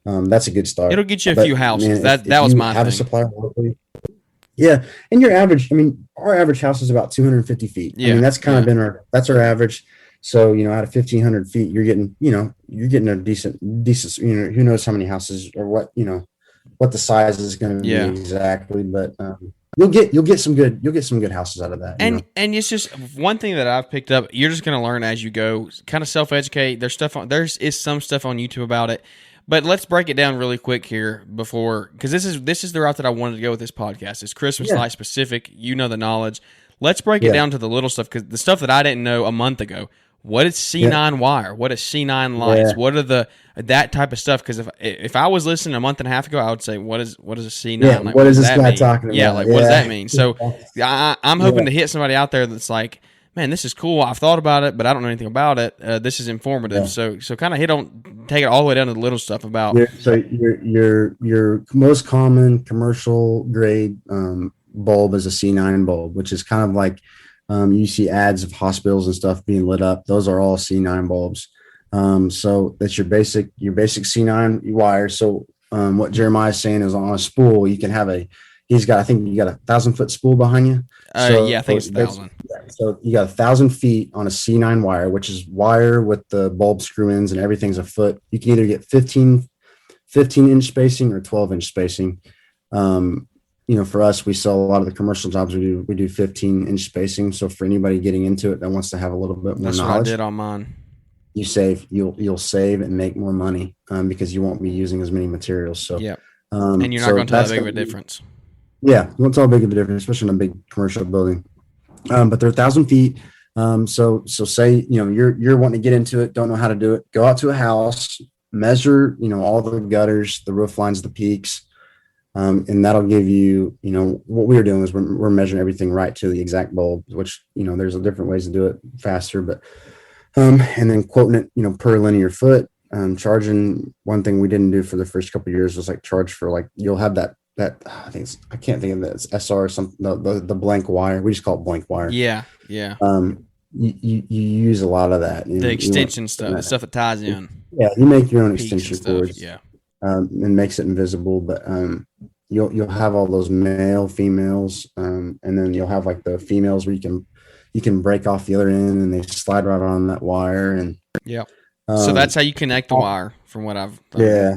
That's a good start. It'll get you a few houses. That was my have thing. A supplier locally. Yeah, and your average. Our average house is about 250 feet. Yeah, that's kind of been our average. So out of 1,500 feet, you're getting a decent. Who knows how many houses or what the size is going to be exactly, but. You'll get some good houses out of that. And it's just one thing that I've picked up. You're just going to learn as you go. Kind of self-educate. There's some stuff on YouTube about it, but let's break it down really quick here because this is the route that I wanted to go with this podcast. It's Christmas light specific. The knowledge. Let's break it down to the little stuff because the stuff that I didn't know a month ago. What is C9 wire? What is C9 lights? Yeah. What are that type of stuff? Because if I was listening a month and a half ago, I would say, what is a C9? Yeah, what is this guy talking about? Yeah, what does that mean? So I'm hoping to hit somebody out there that's like, man, this is cool. I've thought about it, but I don't know anything about it. This is informative. Yeah. So kind of take it all the way down to the little stuff about. Your most common commercial grade bulb is a C9 bulb, which is kind of like. You see ads of hospitals and stuff being lit up. Those are all C9 bulbs. So that's your basic C9 wire. So what Jeremiah is saying is on a spool, you can have I think you got 1,000-foot spool behind you. I think it's 1,000. So you got 1,000 feet on a C9 wire, which is wire with the bulb screw-ins and everything's a foot. You can either get 15-inch spacing or 12-inch spacing. For us, we sell a lot of the commercial jobs. We do 15-inch spacing. So for anybody getting into it that wants to have a little bit more knowledge. That's what I did on mine. you'll save and make more money because you won't be using as many materials. So Yeah. And you're not going to tell that big of a difference. Yeah, you won't tell how big of a difference, especially in a big commercial building. But they're 1,000 feet. So say you're wanting to get into it, don't know how to do it. Go out to a house, measure all the gutters, the roof lines, the peaks, and that'll give you what we're doing is we're measuring everything right to the exact bulb, which there's different ways to do it faster, but and then quoting it per linear foot. Charging, one thing we didn't do for the first couple of years was charge for you'll have that I can't think of it. It's SR or something, the blank wire. We just call it blank wire. Yeah. You use a lot of that. The extension stuff, the stuff that ties in. Yeah, you make your own extension cords. Yeah. And makes it invisible, but you'll have all those male, females, and then you'll have the females where you can break off the other end and they slide right on that wire. And yeah. So that's how you connect the wire, from what I've done. Yeah.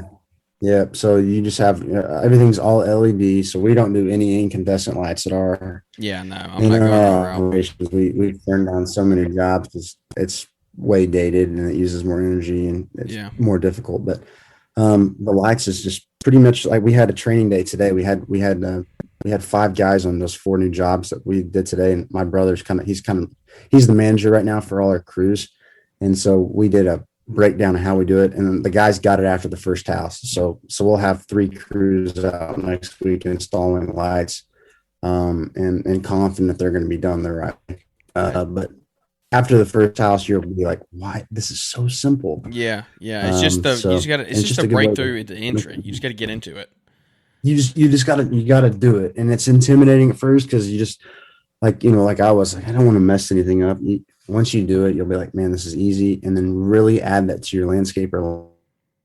Yeah. So you just have everything's all LED. So we don't do any incandescent lights at our. Yeah, no, I'm not going operations. We've turned down so many jobs because it's way dated and it uses more energy and it's more difficult. But the lights is just pretty much we had a training day today. We had 5 guys on those 4 new jobs that we did today, and my brother's he's the manager right now for all our crews, and so we did a breakdown of how we do it, and the guys got it after the first house. So we'll have 3 crews out next week installing lights, and confident that they're going to be done the right way. But after the first house, you'll be like, "Why? This is so simple." Yeah. It's just it's just a breakthrough at the entry. You just got to get into it. You got to do it, and it's intimidating at first because you just I was I don't want to mess anything up. Once you do it, you'll be like, man, this is easy. And then really add that to your landscape or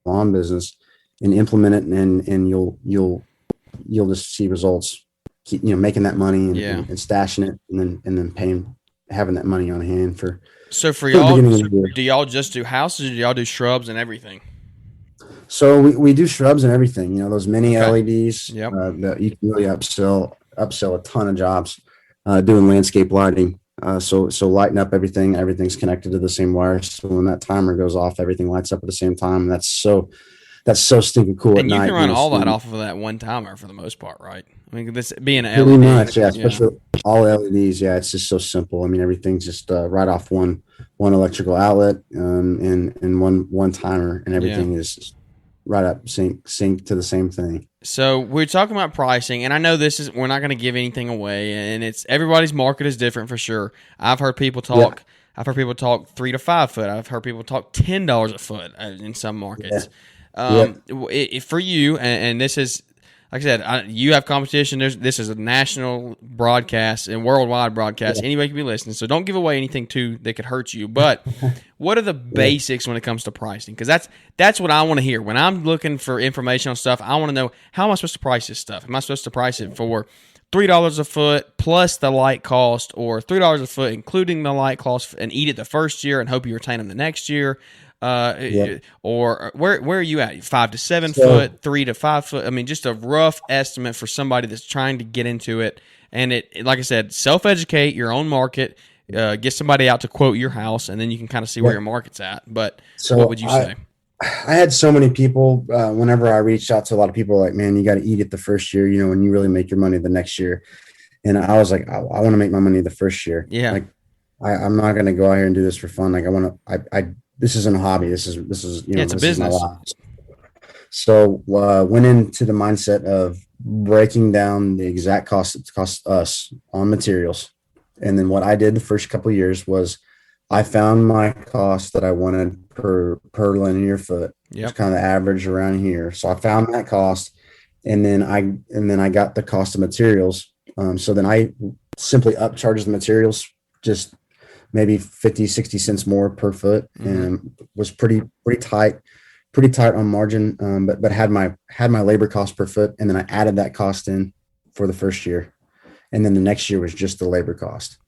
lawn business and implement it. And you'll just see results, keep, making that money and stashing it and then having that money on hand for. So for y'all, do y'all just do houses or do y'all do shrubs and everything? So we do shrubs and everything, those mini LEDs, Yep. That you can really upsell a ton of jobs, doing landscape lighting. So lighten up everything. Everything's connected to the same wire. So when that timer goes off, everything lights up at the same time. That's so stinking cool. And at you night, can run all that off of that one timer for the most part, right? I mean, this being an LED. Pretty much, yeah. Especially all LEDs. Yeah, it's just so simple. I mean, everything's just right off one electrical outlet, and one timer, and everything is right up sync to the same thing. So we're talking about pricing, and I know we're not going to give anything away, and it's everybody's market is different for sure. I've heard people talk. Yeah. I've heard people talk 3 to 5 foot. I've heard people talk $10 a foot in some markets. For you, and this is, like I said, you have competition. This is a national broadcast and worldwide broadcast. Yeah. Anybody can be listening, so don't give away anything that could hurt you. But what are the basics when it comes to pricing? Because that's what I want to hear. When I'm looking for information on stuff, I want to know, how am I supposed to price this stuff? Am I supposed to price it for $3 a foot plus the light cost, or $3 a foot including the light cost, and eat it the first year and hope you retain them the next year? Or where are you at? 5 to 7 foot, 3 to 5 foot. I mean, just a rough estimate for somebody that's trying to get into it. And it, like I said, self-educate your own market, get somebody out to quote your house, and then you can kind of see where your market's at. But what would you say? I had so many people, whenever I reached out to a lot of people, like, man, you got to eat it the first year, and you really make your money the next year. And I was like, I want to make my money the first year. Yeah. Like, I'm not going to go out here and do this for fun. Like, this isn't a hobby. This is it's a business. So went into the mindset of breaking down the exact cost it costs us on materials. And then what I did the first couple of years was I found my cost that I wanted per linear foot. Yep. It's kind of the average around here. So I found that cost, and then I got the cost of materials. So then I simply upcharged the materials just maybe 50, 60 cents more per foot, and was pretty tight on margin. But had my labor cost per foot, and then I added that cost in for the first year, and then the next year was just the labor cost.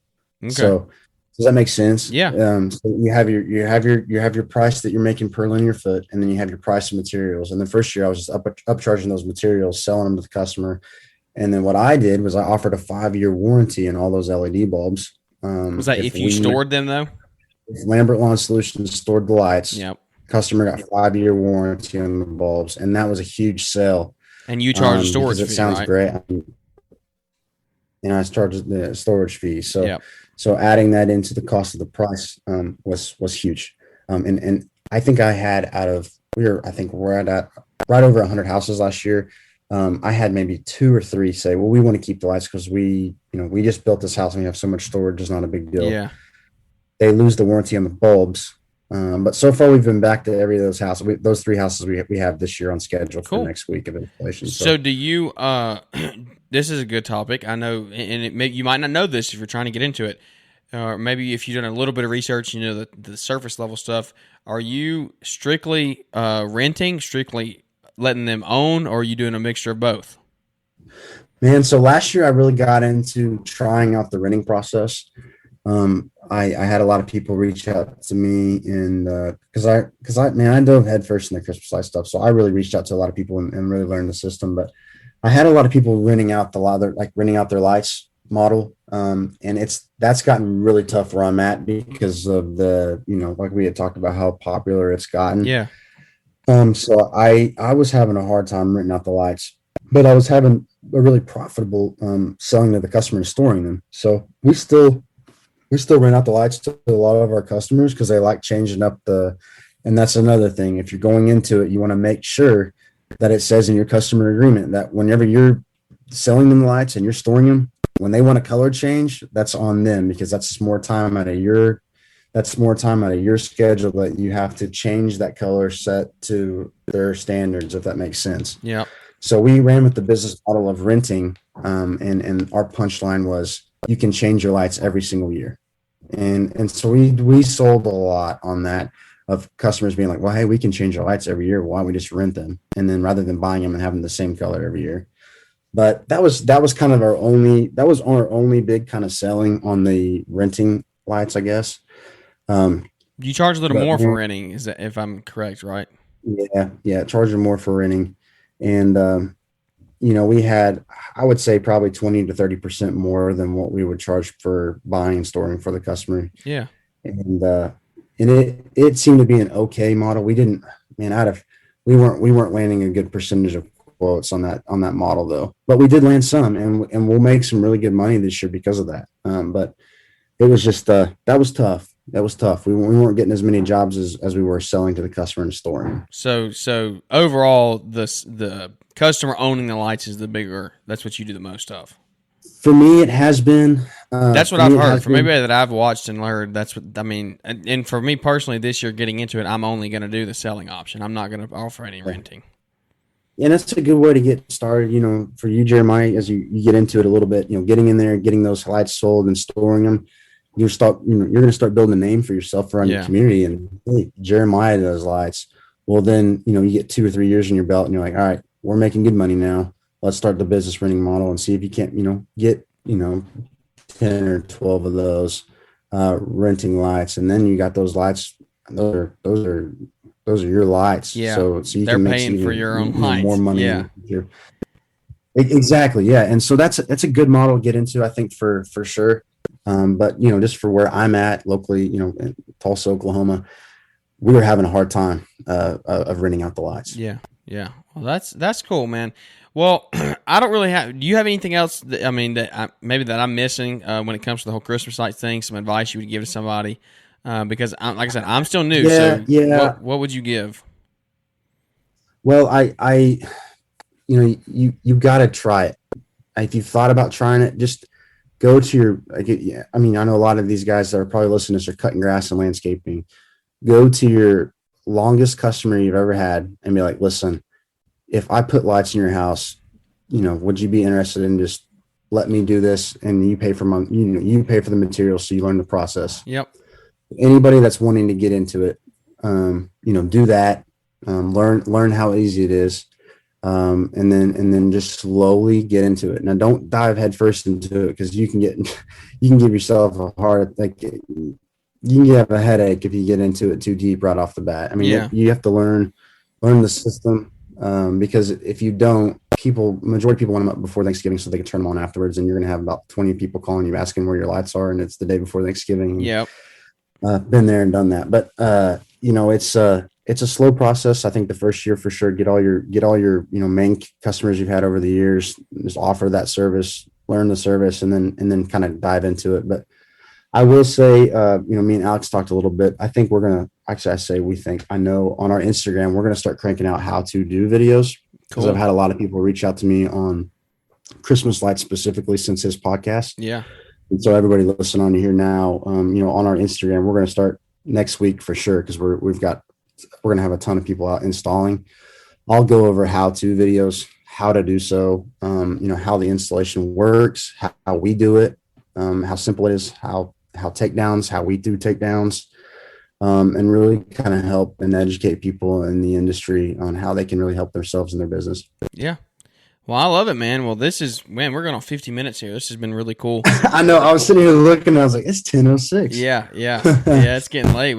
Okay. So does that make sense? Yeah. So you have your price that you're making per linear foot, and then you have your price of materials. And the first year I was just upcharging those materials, selling them to the customer. And then what I did was I offered a 5-year warranty on all those LED bulbs. Was that if you stored them though? Lambert Lawn Solutions stored the lights. Yep. Customer got 5-year warranty on the bulbs, and that was a huge sale. And you charge a storage because it fee, sounds right? great. And I charged the storage fee. So, Yep. so adding that into the cost of the price was huge. And I think I had I think we're at right over 100 houses last year. I had maybe 2 or 3 say, well, we want to keep the lights because we just built this house and we have so much storage. It's not a big deal. Yeah. They lose the warranty on the bulbs. But so far we've been back to every of those houses. Those 3 houses we have this year on schedule for next week of installation. So do you, this is a good topic. I know, and you might not know this if you're trying to get into it, or maybe if you've done a little bit of research, you know, the surface level stuff. Are you strictly renting, strictly letting them own, or are you doing a mixture of both? Man, so last year I really got into trying out the renting process. I had a lot of people reach out to me, and because I dove headfirst in the Christmas light stuff, so I really reached out to a lot of people and really learned the system. But I had a lot of people renting out their lights model, and that's gotten really tough where I'm at because of the like we had talked about how popular it's gotten. Yeah. So I was having a hard time renting out the lights, but I was having a really profitable selling to the customer and storing them. So we still rent out the lights to a lot of our customers because they like changing up and that's another thing. If you're going into it, you want to make sure that it says in your customer agreement that whenever you're selling them the lights and you're storing them, when they want a color change, that's on them because that's more time out of your schedule that you have to change that color set to their standards, if that makes sense. Yeah. So we ran with the business model of renting, and our punchline was you can change your lights every single year. And so we sold a lot on that of customers being like, well, hey, we can change our lights every year. Why don't we just rent them? And then rather than buying them and having the same color every year. But that was kind of our only big kind of selling on the renting lights, I guess. You charge a little more for renting, is that, if I'm correct, right? Yeah, charging more for renting. And we had, I would say, probably 20 to 30% more than what we would charge for buying and storing for the customer. Yeah. And it seemed to be an okay model. We weren't landing a good percentage of quotes on that model though, but we did land some, and we'll make some really good money this year because of that. But it was just, that was tough. We weren't getting as many jobs as we were selling to the customer and storing. So overall, the customer owning the lights is that's what you do the most of. For me, it has been. That's what I've heard from everybody that I've watched and heard. That's what I mean. And for me personally, this year getting into it, I'm only going to do the selling option. I'm not going to offer any renting. And that's a good way to get started. For you, Jeremiah, as you get into it a little bit, getting in there, getting those lights sold and storing them. You're going to start building a name for yourself around your community. And hey, Jeremiah does lights. Well, then, you get 2 or 3 years in your belt and you're like, all right, we're making good money now. Let's start the business renting model and see if you can't, get, 10 or 12 of those renting lights. And then you got those lights. Those are your lights. Yeah. So you they're can paying for your own lights. More money. Yeah. Exactly. Yeah. And so that's a good model to get into, I think, for sure. But just for where I'm at locally, in Tulsa, Oklahoma, we were having a hard time of renting out the lights. Yeah. Well, that's cool, man. Well, I don't really have. Do you have anything else that I'm missing when it comes to the whole Christmas light thing? Some advice you would give to somebody? Because like I said, I'm still new. What would you give? Well, you got to try it. If you've thought about trying it, just go to I know a lot of these guys that are probably listening to this are cutting grass and landscaping. Go to your longest customer you've ever had and be like, listen, if I put lights in your house, would you be interested in just let me do this? And you pay for you pay for the material. So you learn the process. Yep. Anybody that's wanting to get into it, do that, learn how easy it is. And then just slowly get into it. Now, don't dive headfirst into it because you can give yourself you can have a headache if you get into it too deep right off the bat. You have to learn the system because if you don't, majority of people want them up before Thanksgiving so they can turn them on afterwards, and you're going to have about 20 people calling you asking where your lights are, and it's the day before Thanksgiving. Yep. Been there and done that. But it's a slow process. I think the first year for sure, get all your main customers you've had over the years, just offer that service, learn the service, and then kind of dive into it. But I will say, me and Alex talked a little bit. I think we're gonna actually. I know on our Instagram we're gonna start cranking out how to do videos, because Cool. I've had a lot of people reach out to me on Christmas lights specifically since his podcast. Yeah. And so everybody listening on here now, on our Instagram, we're going to start next week for sure, because we're going to have a ton of people out installing. I'll go over how-to videos, how to do so, how the installation works, how we do it, how simple it is, how takedowns, how we do takedowns, and really kind of help and educate people in the industry on how they can really help themselves in their business. Yeah. Well, I love it, man. Well, we're going on 50 minutes here. This has been really cool. I know. I was sitting here looking, and I was like, it's 10:06. Yeah. It's getting late.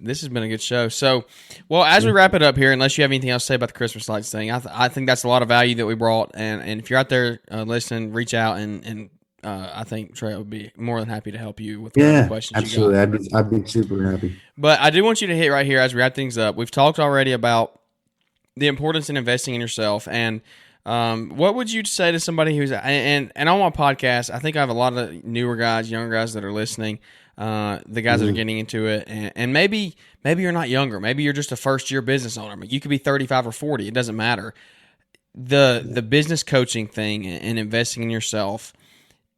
This has been a good show. So, well, as we wrap it up here, unless you have anything else to say about the Christmas lights thing, I think that's a lot of value that we brought. And if you're out there listening, reach out, and I think Trey would be more than happy to help you with the questions absolutely. you got. I'd be super happy. But I do want you to hit right here as we wrap things up. We've talked already about the importance in investing in yourself, and what would you say to somebody who's and on my podcast, I think I have a lot of newer guys, younger guys that are listening, the guys that are getting into it, and maybe you're not younger, maybe you're just a first year business owner. You could be 35 or 40, it doesn't matter. The business coaching thing and investing in yourself,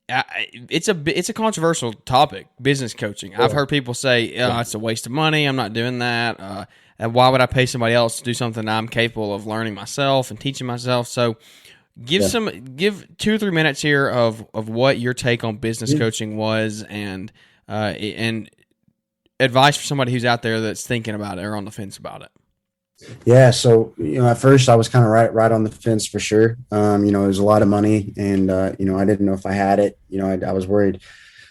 it's a controversial topic, business coaching. Yeah. I've heard people say, it's a waste of money, I'm not doing that. And why would I pay somebody else to do something I'm capable of learning myself and teaching myself? So give 2 or 3 minutes here of what your take on business coaching was, and advice for somebody who's out there that's thinking about it or on the fence about it. Yeah. So, at first I was kind of right on the fence for sure. It was a lot of money, and, I didn't know if I had it. I was worried.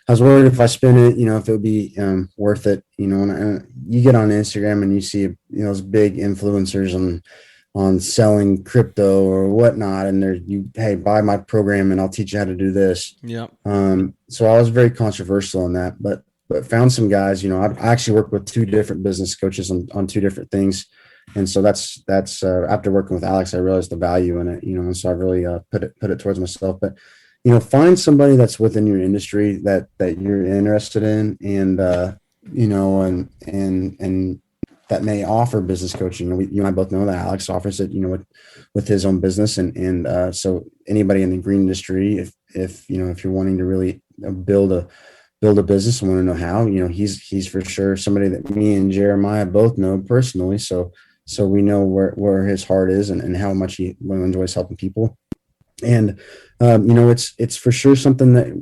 If I spend it, if it would be worth it, and you get on Instagram and you see, those big influencers on selling crypto or whatnot. And hey, buy my program and I'll teach you how to do this. Yeah. So I was very controversial on that, but found some guys, I actually worked with 2 different business coaches on 2 different things. And so that's after working with Alex, I realized the value in it, and so I really put it towards myself. But find somebody that's within your industry that you're interested in, and and that may offer business coaching. You and I both know that Alex offers it, with his own business, and so anybody in the green industry, if you're wanting to really build a business and want to know how, he's for sure somebody that me and Jeremiah both know personally. So we know where his heart is and how much he enjoys helping people. And, it's for sure something that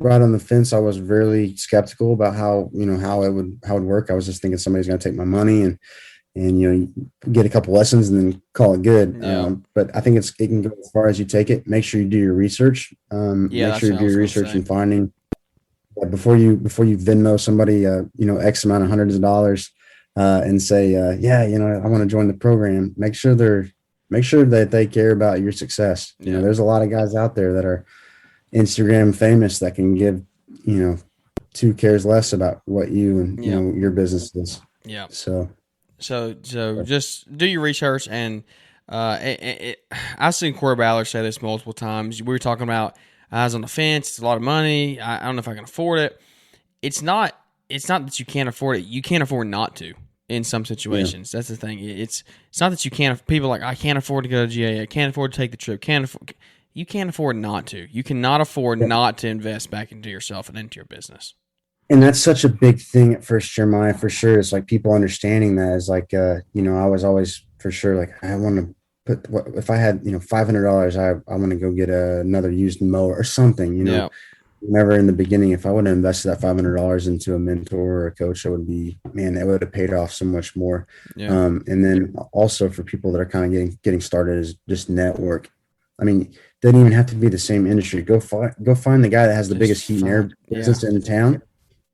right on the fence, I was really skeptical about how it would work. I was just thinking somebody's going to take my money and get a couple lessons and then call it good. Yeah. But I think it can go as far as you take it. Make sure you do your research. Make sure you do your research and finding before you Venmo somebody, X amount of hundreds of dollars, and say, I want to join the program. Make sure that they care about your success. There's a lot of guys out there that are Instagram famous that can give, 2 cares less about what you and your business is. Yeah. So just do your research. And I've seen Corey Ballard say this multiple times. We were talking about I was on the fence. It's a lot of money. I don't know if I can afford it. It's not that you can't afford it. You can't afford not to. In some situations, that's the thing. It's not that you can't. People are like, I can't afford to go to GA. I can't afford to take the trip. You can't afford not to. You cannot afford not to invest back into yourself and into your business. And that's such a big thing at first, Jeremiah, for sure. It's like people understanding that is like, I was always for sure like, I want to put. If I had $500, I want to go get another used mower or something. Yeah. Never in the beginning, if I would have invested that $500 into a mentor or a coach, it would have paid off so much more. Yeah. And then also for people that are kind of getting started is just network. I mean, doesn't even have to be the same industry. Go find the guy that has the biggest heat and air business in town,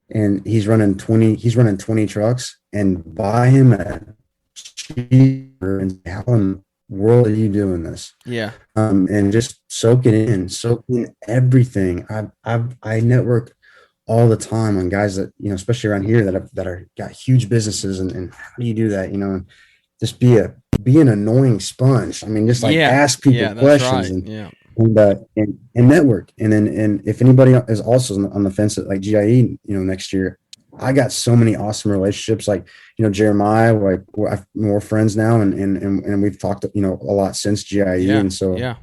and he's running 20 trucks, and buy him a cheaper and how in the world are you doing this? Yeah. And just soak in everything. I network all the time on guys that, especially around here that are got huge businesses, and how do you do that? And just be an annoying sponge. I mean, just like Yeah. ask people Yeah, that's questions right. and Yeah. and network. And if anybody is also on the fence at like GIE, next year, I got so many awesome relationships. Like, Jeremiah, like we're friends now, and we've talked, a lot since GIE. Yeah. And so Yeah.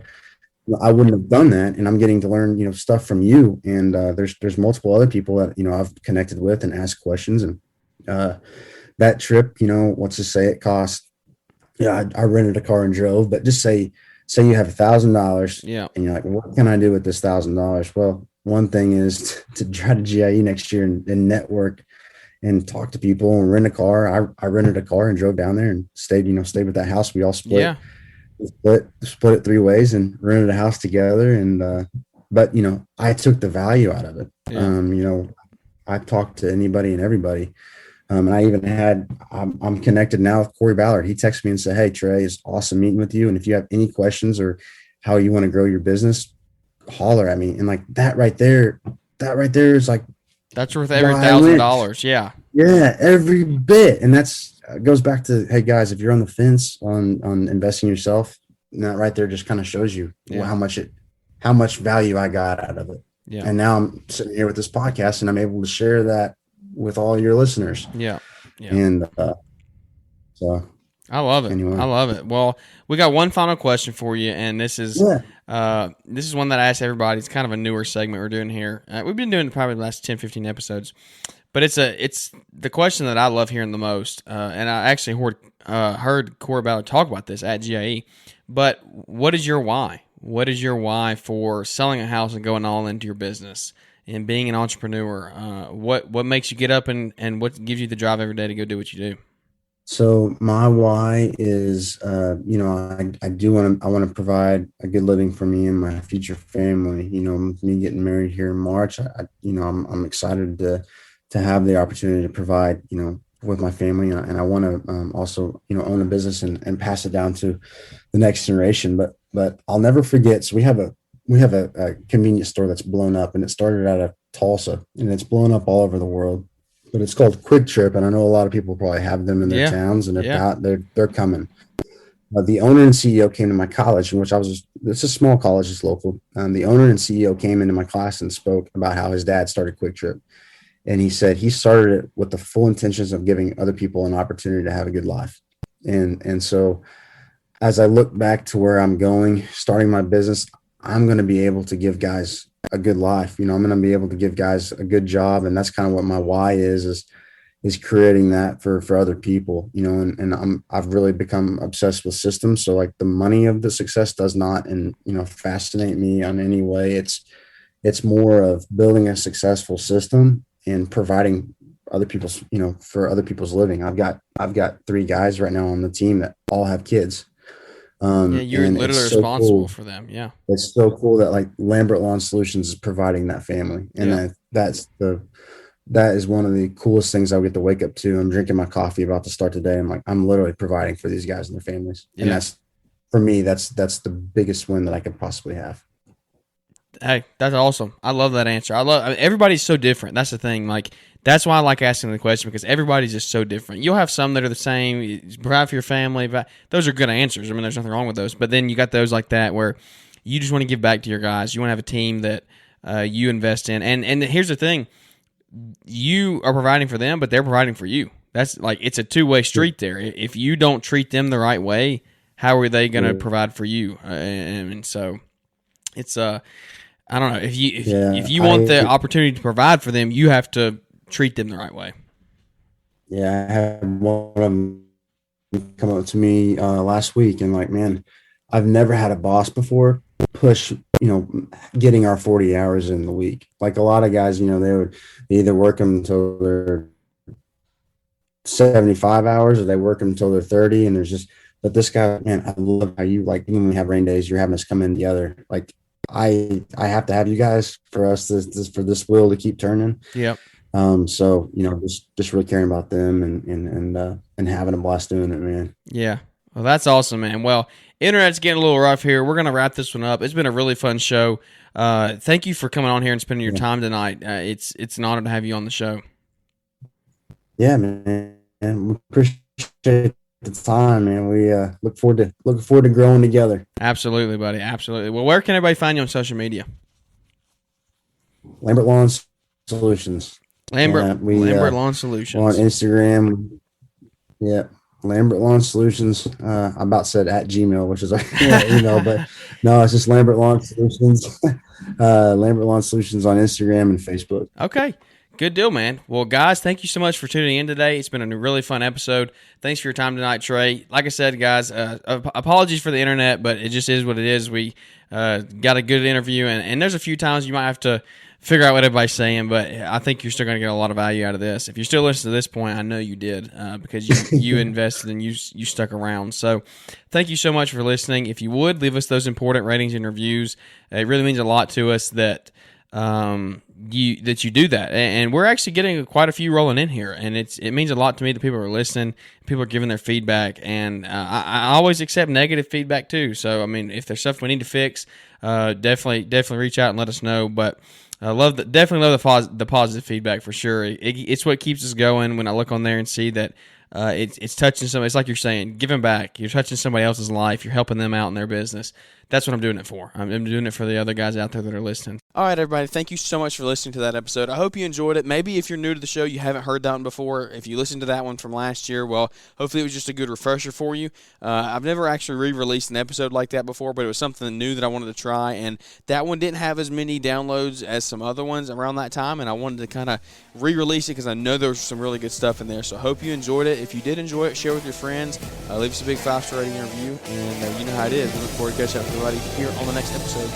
I wouldn't have done that, and I'm getting to learn, stuff from you. And there's multiple other people that I've connected with and asked questions. And that trip, let's just say it cost. Yeah, I rented a car and drove, but just say you have $1,000, Yeah. and you're like, what can I do with this $1,000? Well, one thing is to try to GIE next year and network and talk to people and rent a car. I rented a car and drove down there and stayed with that house. We all Yeah. split it 3 ways and rented a house together. And but I took the value out of it. Yeah. I talked to anybody and everybody. And I even I'm connected now with Corey Ballard. He texted me and said, "Hey, Trey, it's awesome meeting with you. And if you have any questions or how you want to grow your business, holler at me." And like that right there is like, That's worth every why I went. $1,000. Yeah. Yeah, every bit. And that's goes back to, hey guys, if you're on the fence on investing in yourself, that right there just kind of shows you how much value I got out of it. Yeah. And now I'm sitting here with this podcast and I'm able to share that with all your listeners. Yeah. Yeah. And so I love it. anyway. I love it. Well, we got one final question for you, and this is one that I ask everybody. It's kind of a newer segment we're doing here. We've been doing it probably the last 10, 15 episodes, but it's the question that I love hearing the most. And I actually heard Corey Ballard talk about this at GIE. But what is your why? What is your why for selling a house and going all into your business and being an entrepreneur? What makes you get up and what gives you the drive every day to go do what you do? So my why is, I want to provide a good living for me and my future family. Me getting married here in March, I'm excited to have the opportunity to provide, with my family, and I want to also, own a business and pass it down to the next generation. But I'll never forget. So we have a convenience store that's blown up, and it started out of Tulsa, and it's blown up all over the world. But it's called Quick Trip, and I know a lot of people probably have them in their towns, and they're coming. The owner and CEO came to my college, in which it's a small college, it's local. The owner and CEO came into my class and spoke about how his dad started Quick Trip. And he said he started it with the full intentions of giving other people an opportunity to have a good life. And so as I look back to where I'm going, starting my business, I'm going to be able to give guys a good life. I'm going to be able to give guys a good job. And that's kind of what my why is creating that for other people, and I've really become obsessed with systems. So like the money of the success does not, fascinate me on any way. It's more of building a successful system and providing other people's, for other people's living. I've got 3 guys right now on the team that all have kids. You're literally responsible for them. Yeah. It's so cool that like Lambert Lawn Solutions is providing that family. And that is one of the coolest things I get to wake up to. I'm drinking my coffee about to start the day. I'm literally providing for these guys and their families. And that's, for me, that's the biggest win that I could possibly have. Hey, that's awesome. I love that answer. Everybody's so different. That's the thing. Like, that's why I like asking the question, because everybody's just so different. You'll have some that are the same, provide for your family. But those are good answers. I mean, there's nothing wrong with those. But then you got those like that where you just want to give back to your guys. You want to have a team that you invest in. And here's the thing. You are providing for them, but they're providing for you. That's like, it's a two-way street there. If you don't treat them the right way, how are they going to provide for you? And so it's I don't know, if you want the opportunity to provide for them, you have to treat them the right way. Yeah, I had one of them come up to me last week and like, man, I've never had a boss before push, getting our 40 hours in the week. Like a lot of guys, they either work them until they're 75 hours or they work them until they're 30. And but this guy, man, I love how you, like, when we have rain days, you're having us come in together. Like I have to have you guys for us for this wheel to keep turning. Yep. So, just really caring about them and having a blast doing it, man. Yeah. Well, that's awesome, man. Well, internet's getting a little rough here. We're going to wrap this one up. It's been a really fun show. Thank you for coming on here and spending your time tonight. It's an honor to have you on the show. Yeah, man. We appreciate the time, man. We look forward to growing together. Absolutely, buddy. Absolutely. Well, where can everybody find you on social media? Lambert Lawn Solutions. Lambert Lawn Solutions. On Instagram. Yeah. Lambert Lawn Solutions. I about said at Gmail, which is our email, but no, it's just Lambert Lawn Solutions. Lambert Lawn Solutions on Instagram and Facebook. Okay. Good deal, man. Well, guys, thank you so much for tuning in today. It's been a really fun episode. Thanks for your time tonight, Trey. Like I said, guys, apologies for the internet, but it just is what it is. We got a good interview, and there's a few times you might have to figure out what everybody's saying, but I think you're still going to get a lot of value out of this. If you're still listening to this point, I know you did because you invested and you stuck around. So thank you so much for listening. If you would, leave us those important ratings and reviews. It really means a lot to us that you do that. And we're actually getting quite a few rolling in here, and it means a lot to me that people are listening, people are giving their feedback, and I always accept negative feedback too. So, I mean, if there's stuff we need to fix, definitely reach out and let us know. But I definitely love the positive feedback for sure. It's what keeps us going. When I look on there and see that it's touching somebody, it's like you're saying, giving back. You're touching somebody else's life. You're helping them out in their business. That's what I'm doing it for. I'm doing it for the other guys out there that are listening. All right, everybody. Thank you so much for listening to that episode. I hope you enjoyed it. Maybe if you're new to the show, you haven't heard that one before. If you listened to that one from last year, well, hopefully it was just a good refresher for you. I've never actually re-released an episode like that before, but it was something new that I wanted to try, and that one didn't have as many downloads as some other ones around that time, and I wanted to kind of re-release it because I know there was some really good stuff in there. So I hope you enjoyed it. If you did enjoy it, share with your friends. Leave us a big 5-star rating and review, and you know how it is. We look forward to catching up with everybody here on the next episode.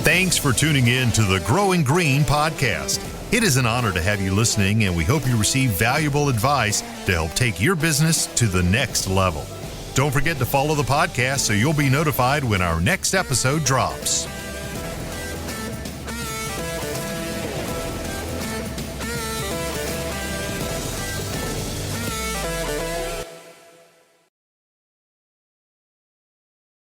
Thanks for tuning in to the Growing Green podcast. It is an honor to have you listening, and we hope you receive valuable advice to help take your business to the next level. Don't forget to follow the podcast so you'll be notified when our next episode drops.